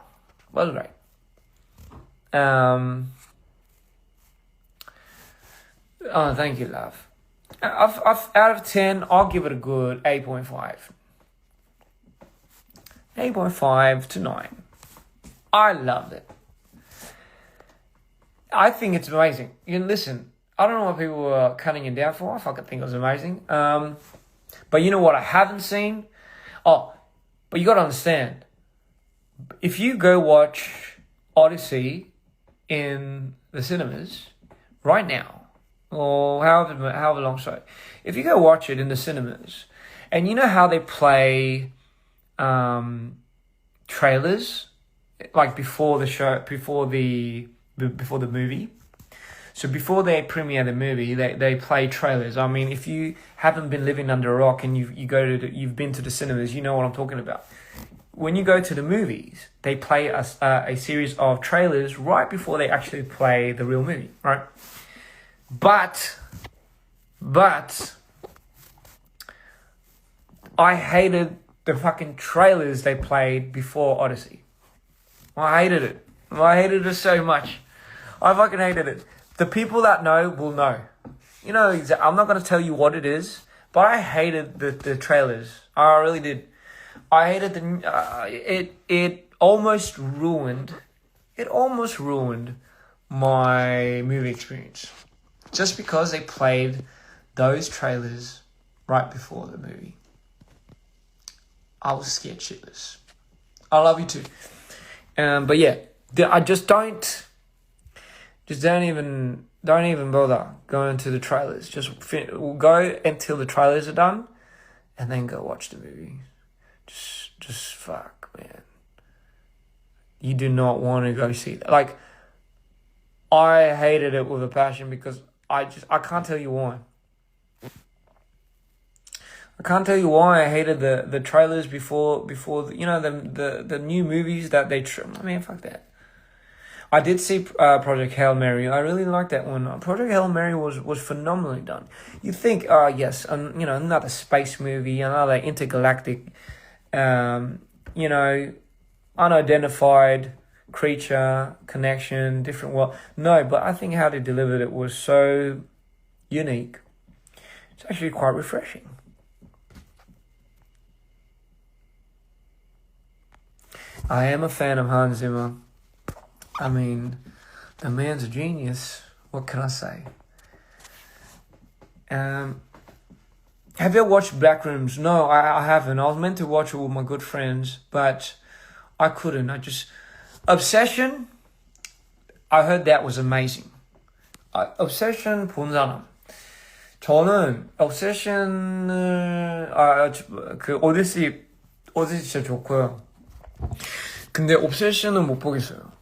Well, great. Oh, thank you, love. Out of 10, I'll give it a good 8.5. 8.5 to 9. I loved it. I think it's amazing. Listen, I don't know what people were cutting it down for. I fucking think it was amazing. But you know what I haven't seen? Oh, but you got to understand. If you go watch Odyssey in the cinemas right now, or however long, sorry. If you go watch it in the cinemas, and you know how they play trailers, like before the show, before the movie. So before they premiere the movie, they play trailers. I mean, if you haven't been living under a rock and you've been to the cinemas, you know what I'm talking about. When you go to the movies, they play a series of trailers right before they actually play the real movie, right? But I hated the fucking trailers they played before Odyssey. I hated it. I hated it so much. I fucking hated it. The people that know will know. You know, I'm not going to tell you what it is, but I hated the trailers. I really did. I hated it almost ruined my movie experience. Just because they played those trailers right before the movie. I was scared shitless. I love you too. But yeah, I just don't even don't even bother going to the trailers. Just go until the trailers are done, and then go watch the movie. Just fuck, man. You do not want to go see that. Like, I hated it with a passion because I can't tell you why. I can't tell you why I hated the trailers before the new movies that they I mean, fuck that. I did see Project Hail Mary. I really liked that one. Project Hail Mary was phenomenally done. You think, yes, another space movie, another intergalactic, unidentified creature, connection, different world. No, but I think how they delivered it was so unique. It's actually quite refreshing. I am a fan of Hans Zimmer. I mean, the man's a genius. What can I say? Have you ever watched Backrooms? No, I haven't. I was meant to watch it with my good friends, but I couldn't. Obsession, I heard that was amazing. Obsession 본 사람. 저는 Obsession을 그 오디시 진짜 좋고요. 근데 Obsession은 못 보겠어요.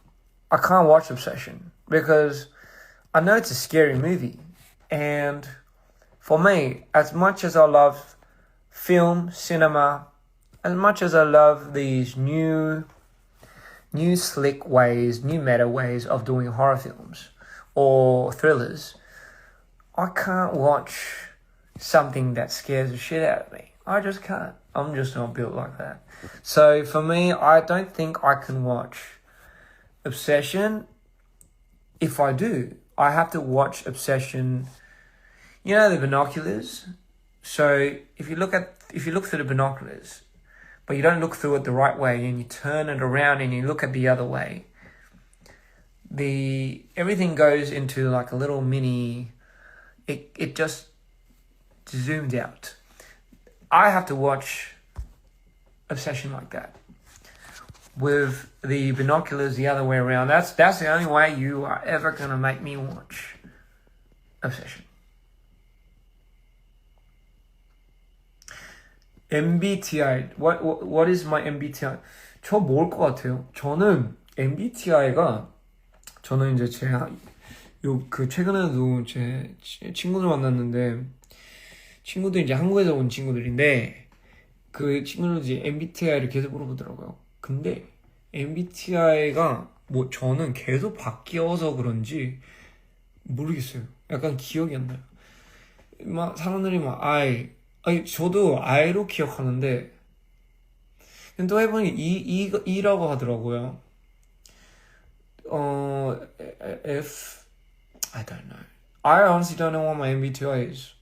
I can't watch Obsession because I know it's a scary movie. And for me, as much as I love film, cinema, as much as I love these new slick ways, new meta ways of doing horror films or thrillers, I can't watch something that scares the shit out of me. I just can't. I'm just not built like that. So for me, I don't think I can watch Obsession. If I do, I have to watch Obsession. You know the binoculars? So if you look through the binoculars, but you don't look through it the right way and you turn it around and you look at the other way, everything goes into like a little mini, it just zoomed out. I have to watch Obsession like that, with the binoculars the other way around. That's the only way you are ever gonna make me watch Obsession. MBTI. What is my MBTI? 저 뭘 것 같아요? 저는 MBTI가 저는 이제 최근에도 제 친구들 만났는데, 친구들 이제 한국에서 온 친구들인데 그 친구들 이제 MBTI를 계속 물어보더라고요. 근데 MBTI가 뭐 저는 계속 바뀌어서 그런지 모르겠어요. 약간 기억이 안 나요. 막 사람들이 막 저도 I로 기억하는데 또 해보니 E라고 하더라고요. F, I don't know. I honestly don't know what my MBTI is.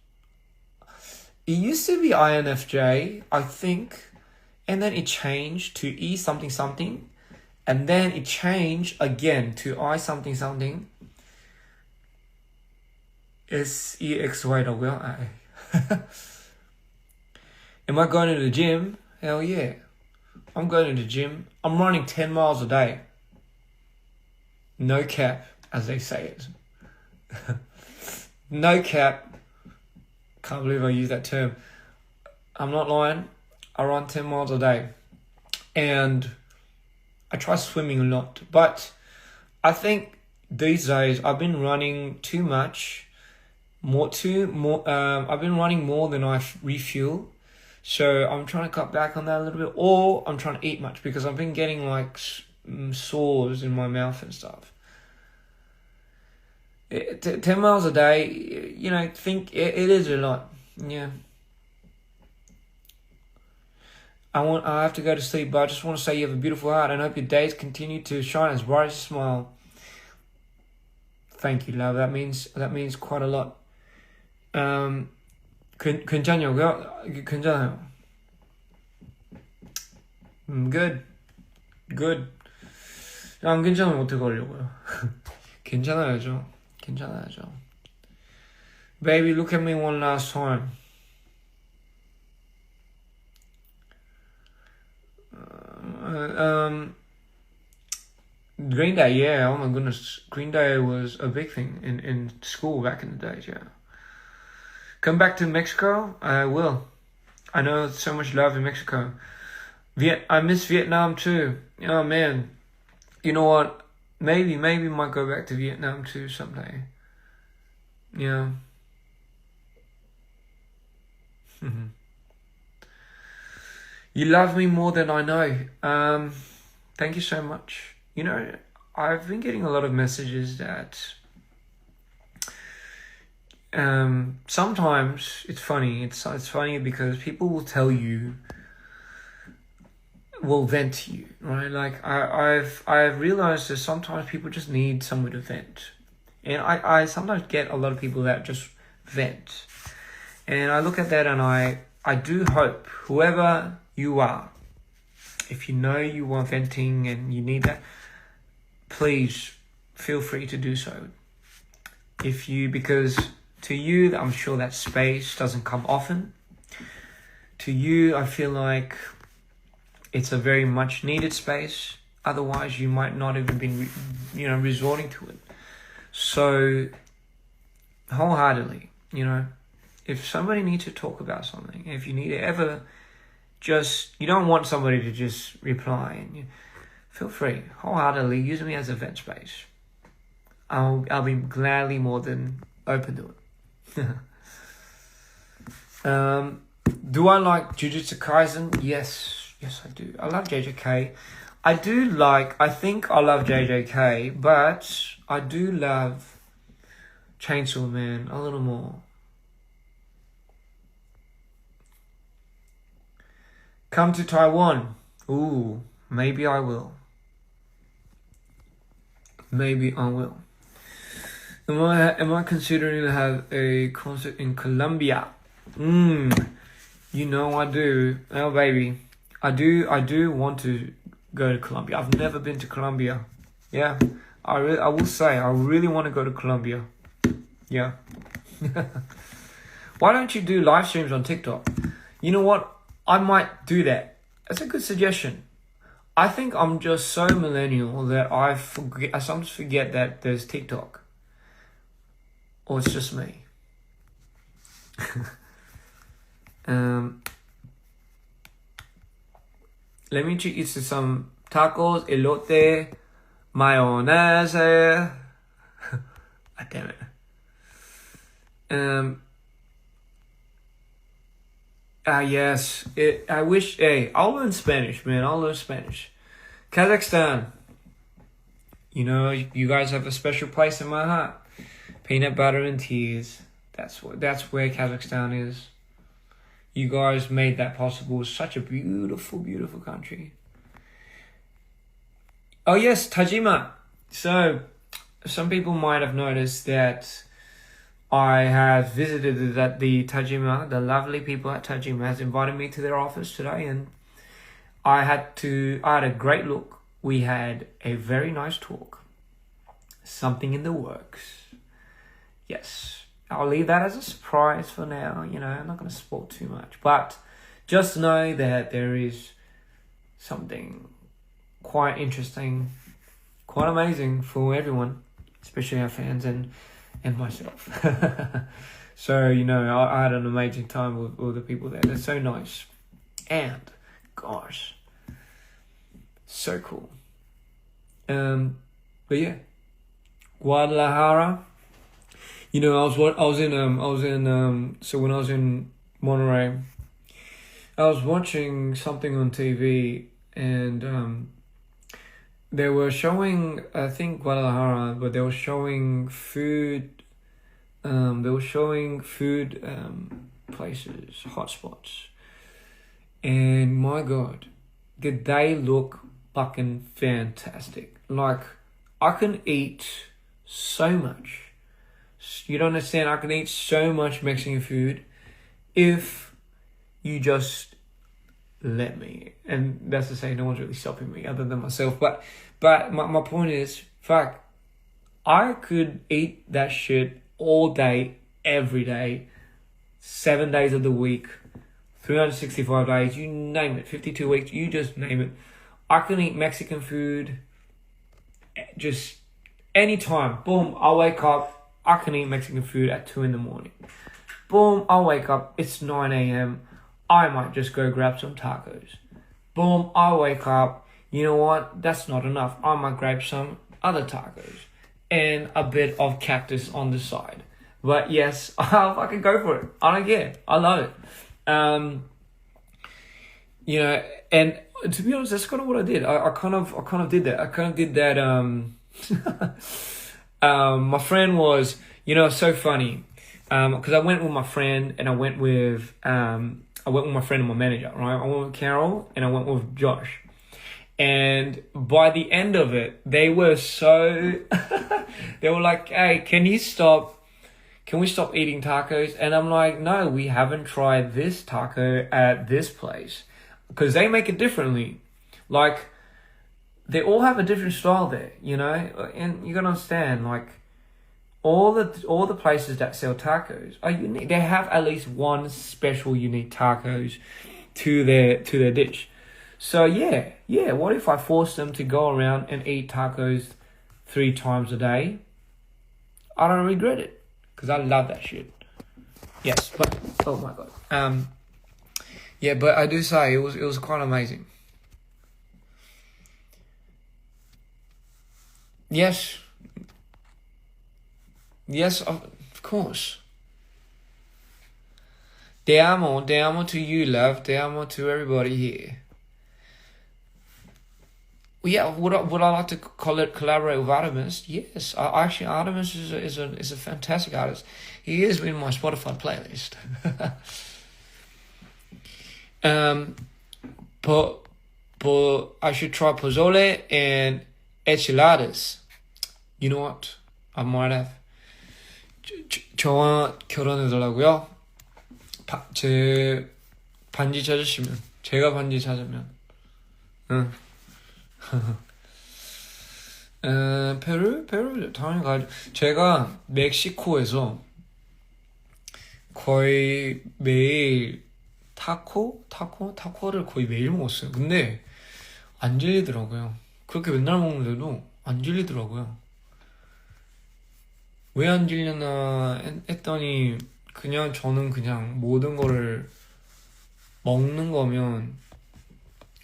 It used to be INFJ, I think, and then it changed to E something something, and then it changed again to I something something. SEXY라고요? Am I going to the gym? Hell yeah. I'm going to the gym. I'm running 10 miles a day. No cap, as they say it. No cap. Can't believe I use that term. I'm not lying. I run 10 miles a day. And I try swimming a lot. But I think these days I've been running too much. I've been running more than I refuel. So I'm trying to cut back on that a little bit. Or I'm trying to eat much because I've been getting like sores in my mouth and stuff. 10 miles a day, think it is a lot. Yeah. I have to go to sleep, but I just want to say you have a beautiful heart and I hope your days continue to shine as bright as a smile. Thank you, love. That means quite a lot. 괜찮냐고요? 괜찮아요. Good. 안 괜찮으면 어떻게 하려고요? 괜찮아야죠. Baby, look at me one last time. Green Day, yeah. Oh my goodness, Green Day was a big thing in school back in the days. Yeah. Come back to Mexico, I will. I know so much love in Mexico. I miss Vietnam too. Oh man, you know what? Maybe might go back to Vietnam too someday. Yeah. You love me more than I know. Thank you so much. You know, I've been getting a lot of messages that sometimes it's funny. It's funny because people will tell you, will vent to you, right? Like I've realized that sometimes people just need somewhere to vent, and I sometimes get a lot of people that just vent, and I look at that and I do hope whoever you are, if you know you are venting and you need that, please feel free to do so. Because to you, I'm sure that space doesn't come often. To you, I feel like it's a very much needed space. Otherwise, you might not even been, resorting to it. So, wholeheartedly, if somebody needs to talk about something, if you need to ever you don't want somebody to just reply, and feel free, wholeheartedly use me as a vent space. I'll be gladly more than open to it. Do I like Jujutsu Kaisen? Yes, I do. I love JJK. I think I love JJK, but I do love Chainsaw Man a little more. Come to Taiwan. Ooh, maybe I will. Am I considering to have a concert in Colombia? I do. Oh baby, I do want to go to Colombia. I've never been to Colombia. Yeah, I will say I really want to go to Colombia. Yeah. Why don't you do live streams on TikTok? You know what? I might do that. That's a good suggestion. I think I'm just so millennial that I sometimes forget that there's TikTok. Or it's just me. Let me treat you to some tacos, elote, mayonnaise. Ah, damn it. Yes. I'll learn Spanish, man. I'll learn Spanish. Kazakhstan. You guys have a special place in my heart. Peanut butter and tears. That's where Kazakhstan is. You guys made that possible. It's such a beautiful, beautiful country. Oh yes, Tajima. So, some people might have noticed that I have visited the Tajima. The lovely people at Tajima has invited me to their office today, and I had a great look. We had a very nice talk. Something in the works. Yes, I'll leave that as a surprise for now. I'm not going to spoil too much, but just know that there is something quite interesting, quite amazing for everyone, especially our fans and myself. So, I had an amazing time with all the people there. They're so nice. And, gosh, so cool. But yeah, Guadalajara. So when I was in Monterey, I was watching something on TV, and they were showing, I think, Guadalajara, but they were showing food. Places, hotspots, and my God, did they look fucking fantastic! Like, I can eat so much. You don't understand. I can eat so much Mexican food if you just let me. And that's to say, no one's really stopping me other than myself. But my point is, fuck, I could eat that shit all day, every day, 7 days of the week, 365 days, you name it, 52 weeks, you just name it. I can eat Mexican food just anytime. Boom, I wake up, I can eat Mexican food at 2 in the morning. Boom, I wake up, it's 9 a.m. I might just go grab some tacos. Boom, I wake up, you know what, that's not enough. I might grab some other tacos and a bit of cactus on the side. But yes, I'll fucking go for it. I don't care. I love it. You know, and to be honest, that's kind of what I did. I kind of did that. I kind of did that. My friend was, you know, so funny. Because I went with my friend and I went with my friend and my manager, right? I went with Carol and I went with Josh. And by the end of it, they were so, they were like, hey, can we stop eating tacos? And I'm like, no, we haven't tried this taco at this place. Because they make it differently. Like, they all have a different style there, you know? And you gotta understand, like, all the places that sell tacos are unique. They have at least one special unique tacos to their dish. So yeah, what if I force them to go around and eat tacos 3 times a day? I don't regret it, because I love that shit. Yes, but oh my god. Yeah, but I do say it was quite amazing. Yes, of course. Te amo to you, love. Te amo to everybody here. Well, yeah, would I like to collaborate with Artemis? Yes, actually, Artemis is a fantastic artist. He is in my Spotify playlist. I should try pozole and enchiladas. You know what? I might have. 저와 결혼해달라고요? 제 반지 찾으시면, 제가 반지 찾으면, 응. 페루 당연히 가야죠. 제가 멕시코에서 거의 매일 타코를 거의 매일 먹었어요. 근데 안 질리더라고요. 그렇게 맨날 먹는데도 안 질리더라고요. 왜 안 질려나 했더니 그냥 저는 그냥 모든 거를 먹는 거면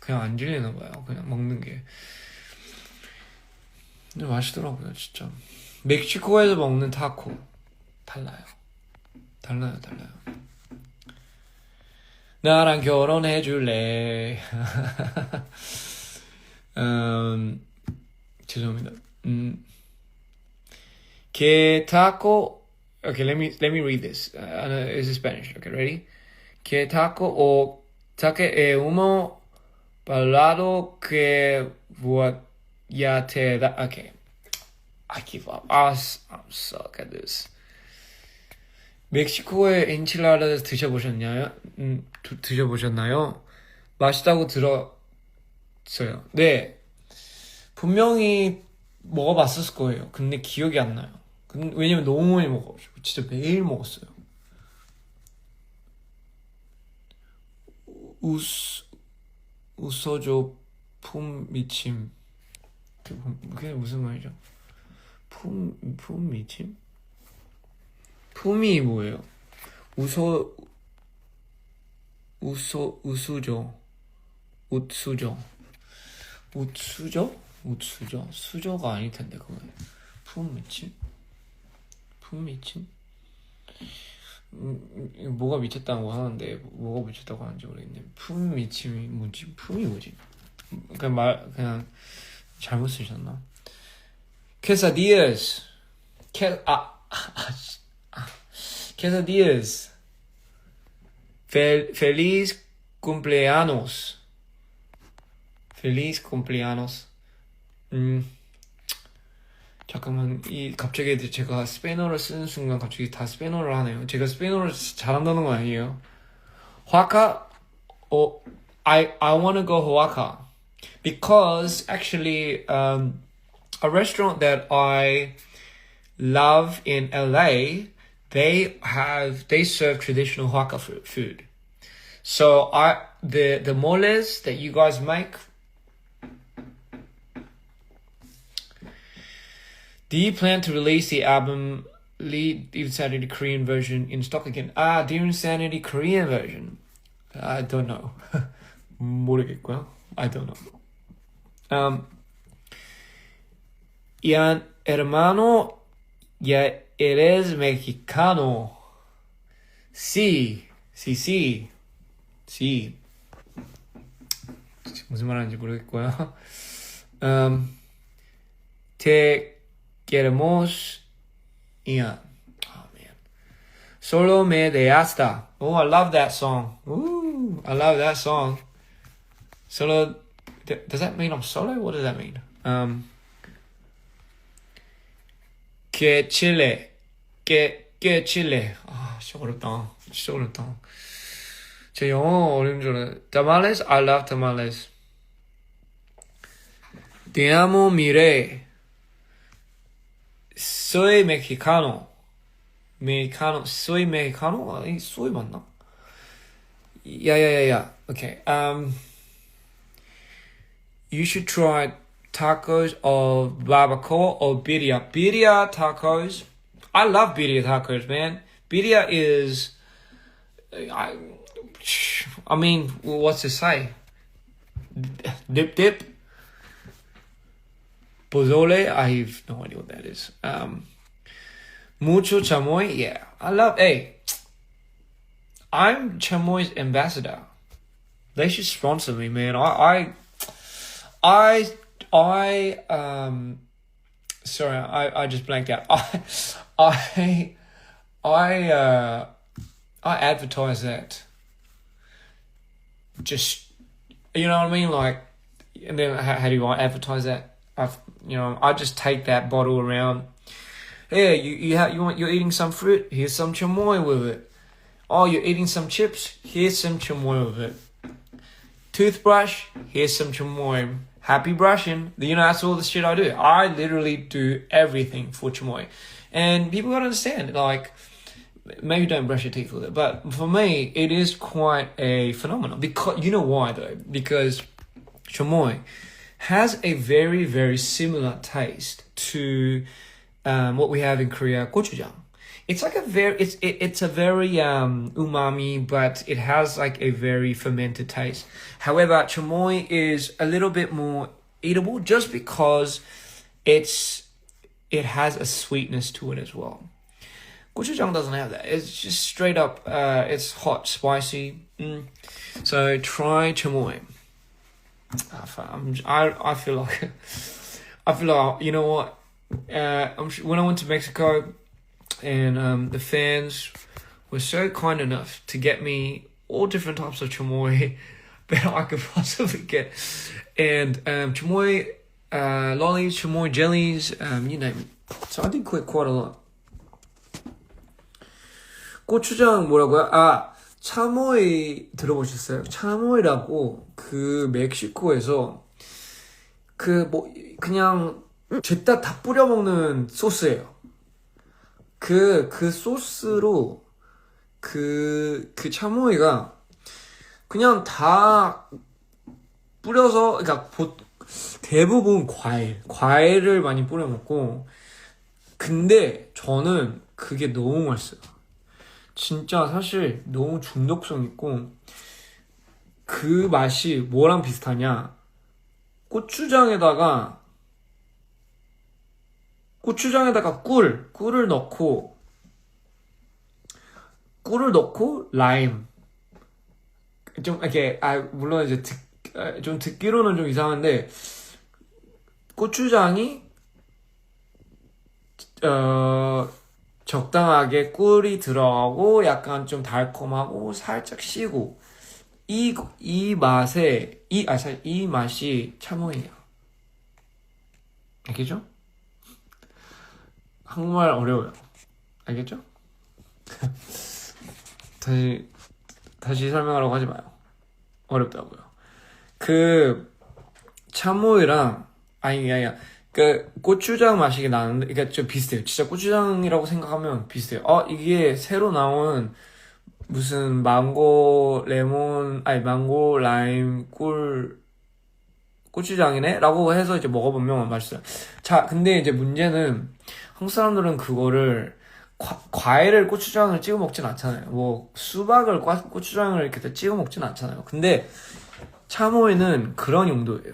그냥 안 질리나 봐요. 그냥 먹는 게. 근데 맛있더라고요, 진짜. 멕시코에서 먹는 타코 달라요. 나랑 결혼해 줄래? 죄송합니다. Que taco. Okay, let me read this. It's Spanish. Okay, ready? Que taco o taque e humo palado que ya te da. Okay, I give up. I'm suck at this. 멕시코의 엔칠라다스 드셔보셨나요? 맛있다고 들었어요. 네, 분명히 먹어봤을 거예요. 근데 기억이 안 나요. 왜냐면 너무 많이 먹어가지고 진짜 매일 먹었어요. 웃어줘 품미침. 그게 무슨 말이죠? 품미침? 품이 뭐예요? 웃수저? 수저가 아닐 텐데 그거는. 품미침? 뭐가 미쳤다고 하는데 뭐가 미쳤다고 하는지 모르겠네. 품미침이 뭐지? 품이 뭐지? 그냥 잘못 쓰셨나? quesadillas. quesadillas. Feliz cumpleaños. 잠깐만, 갑자기 제가 스페인어를 쓰는 순간 갑자기 다 스페인어를 하네요. 제가 스페인어를 잘한다는 거 아니에요. Oaxaca, I want to go Oaxaca because actually a restaurant that I love in LA, they serve traditional Oaxaca food. So the moles that you guys make, Do you plan to release the album Lead Insanity Korean version in stock again? Dear Insanity Korean version. I don't know. 모르겠고요. I don't know. Ian hermano, ya eres mexicano. Sí. 무슨 말하는지 모르겠고요. Te queremos, Ian. Oh man. Solo me dejaste. Oh, I love that song. Ooh, I love that song. Solo. Does that mean I'm solo? What does that mean? Que Chile. Que Chile. 진짜 어렵다. 진짜 어렵다. 제 영어 어려운 줄 알아요. Tamales, I love tamales. Te amo, mire. Soy mexicano. Soy mexicano? soy 맞나? Yeah. Okay. You should try tacos or barbacoa or birria. Birria tacos. I love birria tacos, man. Birria is... I mean, what's to say? Dip. Pozole, I have no idea what that is. Mucho chamoy, yeah. I'm chamoy's ambassador. They should sponsor me, man. Sorry, I just blanked out. I advertise that. Just, you know what I mean? Like, and then how do I advertise that? I just take that bottle around. Yeah, you're eating some fruit. Here's some chamoy with it. Oh, you're eating some chips. Here's some chamoy with it. Toothbrush. Here's some chamoy. Happy brushing. That's all the shit I do. I literally do everything for chamoy, and people gotta understand. Like, maybe don't brush your teeth with it, but for me, it is quite a phenomenon. Because you know why though? Because chamoy has a very, very similar taste to what we have in Korea, gochujang. It's like it's a very umami, but it has like a very fermented taste. However, chamoy is a little bit more eatable just because it has a sweetness to it as well. Gochujang doesn't have that. It's just straight up. It's hot, spicy. So try chamoy. I feel like you know what? When I went to Mexico, and the fans were so kind enough to get me all different types of chamoy that I could possibly get, and chamoy lollies, chamoy jellies, you name it. So I did quite a lot. 고추장 뭐라고요? 차모이 들어보셨어요? 차모이라고 그 멕시코에서 그냥 죄다 다 뿌려 먹는 소스예요. 그 소스로 그 차모이가 그냥 다 뿌려서, 그러니까 대부분 과일을 많이 뿌려 먹고, 근데 저는 그게 너무 맛있어요. 진짜 사실 너무 중독성 있고, 그 맛이 뭐랑 비슷하냐? 고추장에다가 꿀을 넣고 라임. 좀 이렇게 물론 이제 좀 듣기로는 좀 이상한데, 고추장이 적당하게 꿀이 들어가고 약간 좀 달콤하고 살짝 시고, 이 맛이 차모이에요. 알겠죠? 한국말 어려워요. 알겠죠? 다시 설명하라고 하지 마요. 어렵다고요. 그 차모이랑 그 고추장 맛이 나는데, 그러니까 좀 비슷해요. 진짜 고추장이라고 생각하면 비슷해요. 이게 새로 나온 무슨 망고 라임 고추장이네? 라고 해서 이제 먹어보면 맛있어요. 자, 근데 이제 문제는 한국 사람들은 그거를 과일을 고추장을 찍어 먹진 않잖아요. 뭐 수박을 고추장을 이렇게 찍어 먹진 않잖아요. 근데 참호에는 그런 용도예요.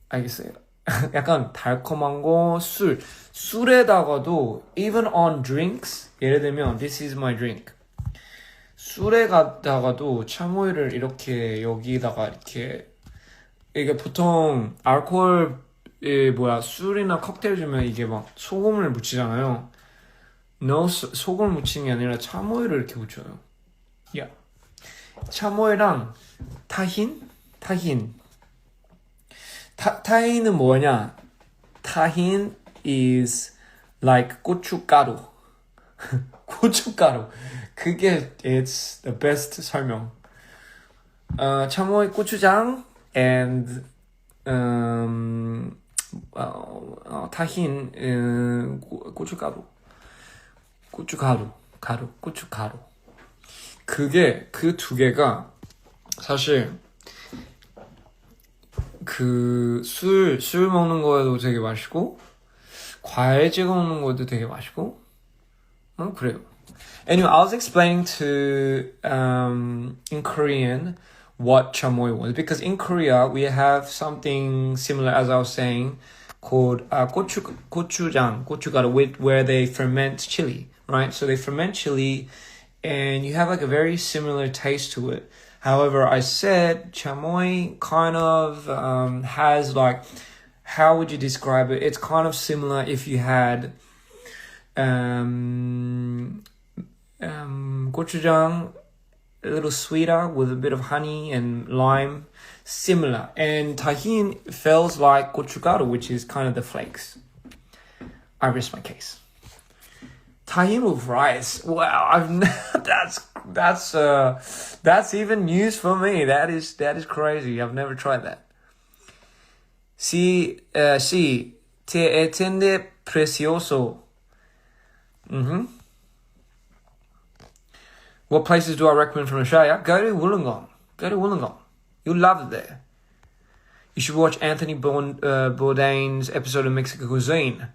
알겠어요? 약간 달콤한 거, 술에다가도 even on drinks, 예를 들면 this is my drink. 술에다가도 참오일을 이렇게 여기다가 이게 보통 술이나 칵테일 주면 이게 막 소금을 묻히잖아요. No, 소금을 묻히는 게 아니라 참오일을 이렇게 묻혀요. 야, 참오일랑 타힌은 뭐냐? 타힌 is like 고춧가루. 고춧가루. 그게 it's the best 설명. 참오일 고추장 and 타힌 고춧가루. 고춧가루. 그게 그 두 개가 사실 그 술 먹는 거에도 되게 맛있고 과일 찍어 먹는 것도 되게 맛있고 그래요. Anyway, I was explaining to in Korean what chamoy was because in Korea we have something similar as I was saying called gochujang, where they ferment chili, right? So they ferment chili and you have like a very similar taste to it. However, I said chamoy kind of has like, how would you describe it? It's kind of similar if you had gochujang, a little sweeter with a bit of honey and lime, similar. And tahin feels like gochugaru, which is kind of the flakes. I rest my case. Tahin with rice. Wow, that's even news for me. That is crazy. I've never tried that. Sí, te entiende precioso. What places do I recommend from Australia? Go to Wollongong. You'll love it there. You should watch Anthony Bourdain's episode of Mexican Cuisine.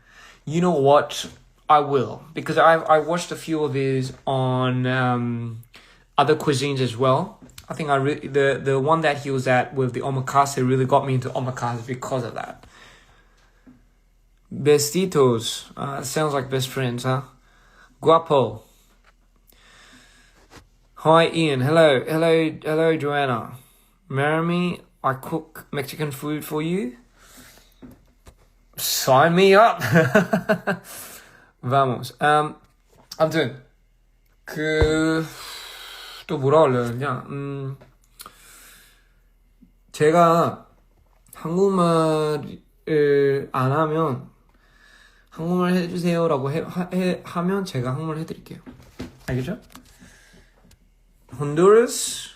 You know what? I will. Because I watched a few of his on other cuisines as well. I think the one that he was at with the omakase really got me into omakase because of that. Bestitos. Sounds like best friends, huh? Guapo. Hi Ian, hello Joanna. Marry me, I cook Mexican food for you. Sign me up. Vamos. 아무튼 또 뭐라 그러냐? 제가 한국말을 안 하면 한국말 해주세요라고 하면 제가 한국말 해드릴게요. 알겠죠? Honduras.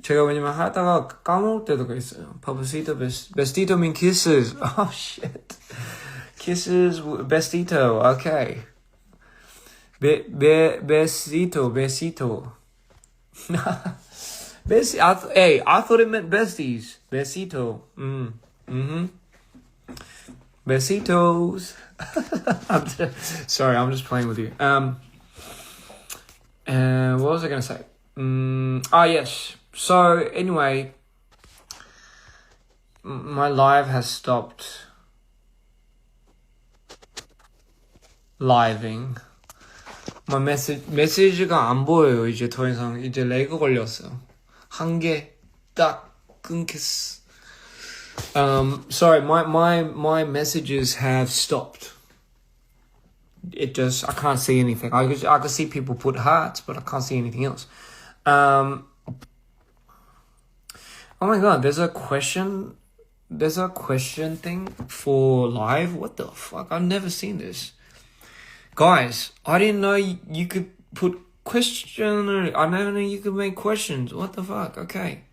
제가 왜냐면 하다가 까먹을 때도 있어요. Papacito, bestito mean kisses. Oh shit. Kisses, bestito. Okay. Besito. Hey, I thought it meant besties. Besito. Besitos. Sorry, I'm just playing with you. What was I going to say? Yes. So, anyway, my live has stopped living. My 메시지가 안 보여요. 이제 더 이상 이제 렉이 걸렸어요. 한 개 딱 끊겼어. Sorry, my messages have stopped. I can't see anything. I could see people put hearts, but I can't see anything else. Oh my god, there's a question thing for live? What the fuck? I've never seen this. Guys, I didn't know you could put question, I never knew you could make questions. What the fuck? Okay.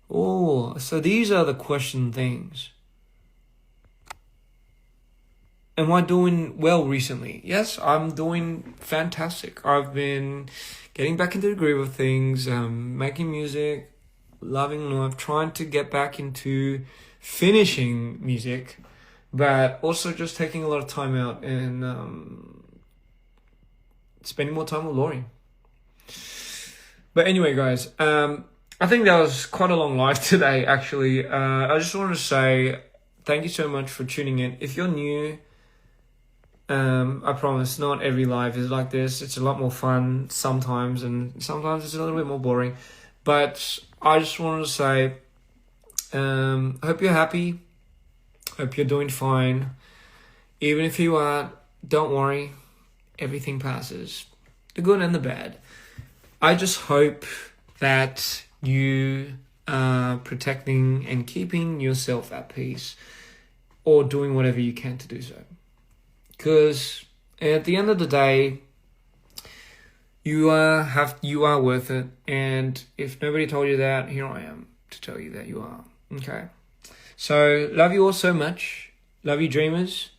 Oh, so these are the question things. am I doing well recently? Yes, I'm doing fantastic. I've been getting back into the groove of things, making music, loving life, trying to get back into finishing music, but also just taking a lot of time out and spending more time with Laurie. But anyway, guys, I think that was quite a long live today, actually. I just wanted to say thank you so much for tuning in. If you're new, I promise not every live is like this. It's a lot more fun sometimes, and sometimes it's a little bit more boring. But I just wanted to say, hope you're happy. Hope you're doing fine. Even if you aren't, don't worry. Everything passes. The good and the bad. I just hope that you are protecting and keeping yourself at peace, or doing whatever you can to do so. Because at the end of the day, you are worth it. And if nobody told you that, here I am to tell you that you are. Okay. So love you all so much. Love you, dreamers.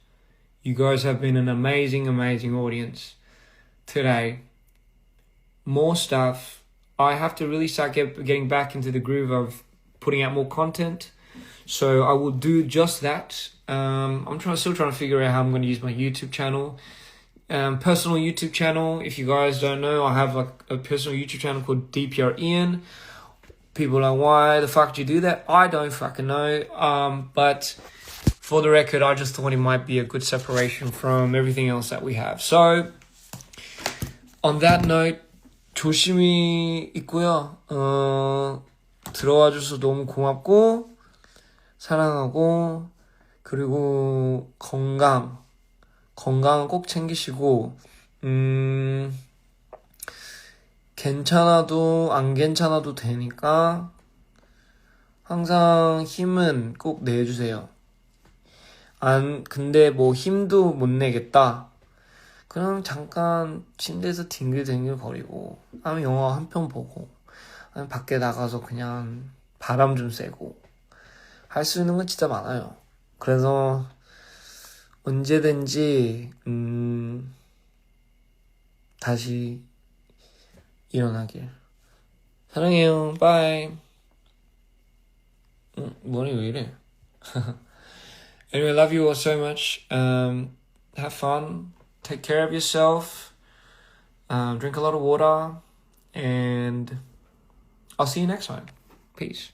You guys have been an amazing, amazing audience today. More stuff. I have to really start getting back into the groove of putting out more content. So I will do just that. I'm still trying to figure out how I'm going to use my YouTube channel. Personal YouTube channel. If you guys don't know, I have like a personal YouTube channel called DPR IAN. People are like, why the fuck did you do that? I don't fucking know. But for the record, I just thought it might be a good separation from everything else that we have. So on that note, 조심히 있고요. 들어와줘서 너무 고맙고 사랑하고, 그리고 건강은 꼭 챙기시고, 괜찮아도 안 괜찮아도 되니까 항상 힘은 꼭 내주세요. 근데 뭐 힘도 못 내겠다. 그냥 잠깐 침대에서 뒹글뒹글 거리고, 아니면 영화 한 편 보고, 아니면 밖에 나가서 그냥 바람 좀 쐬고, 할 수 있는 건 진짜 많아요. 그래서 언제든지 다시 일어나길. 사랑해요. 바이. 머리 왜 이래? Anyway, love you all so much. Have fun. Take care of yourself. Drink a lot of water. And I'll see you next time. Peace.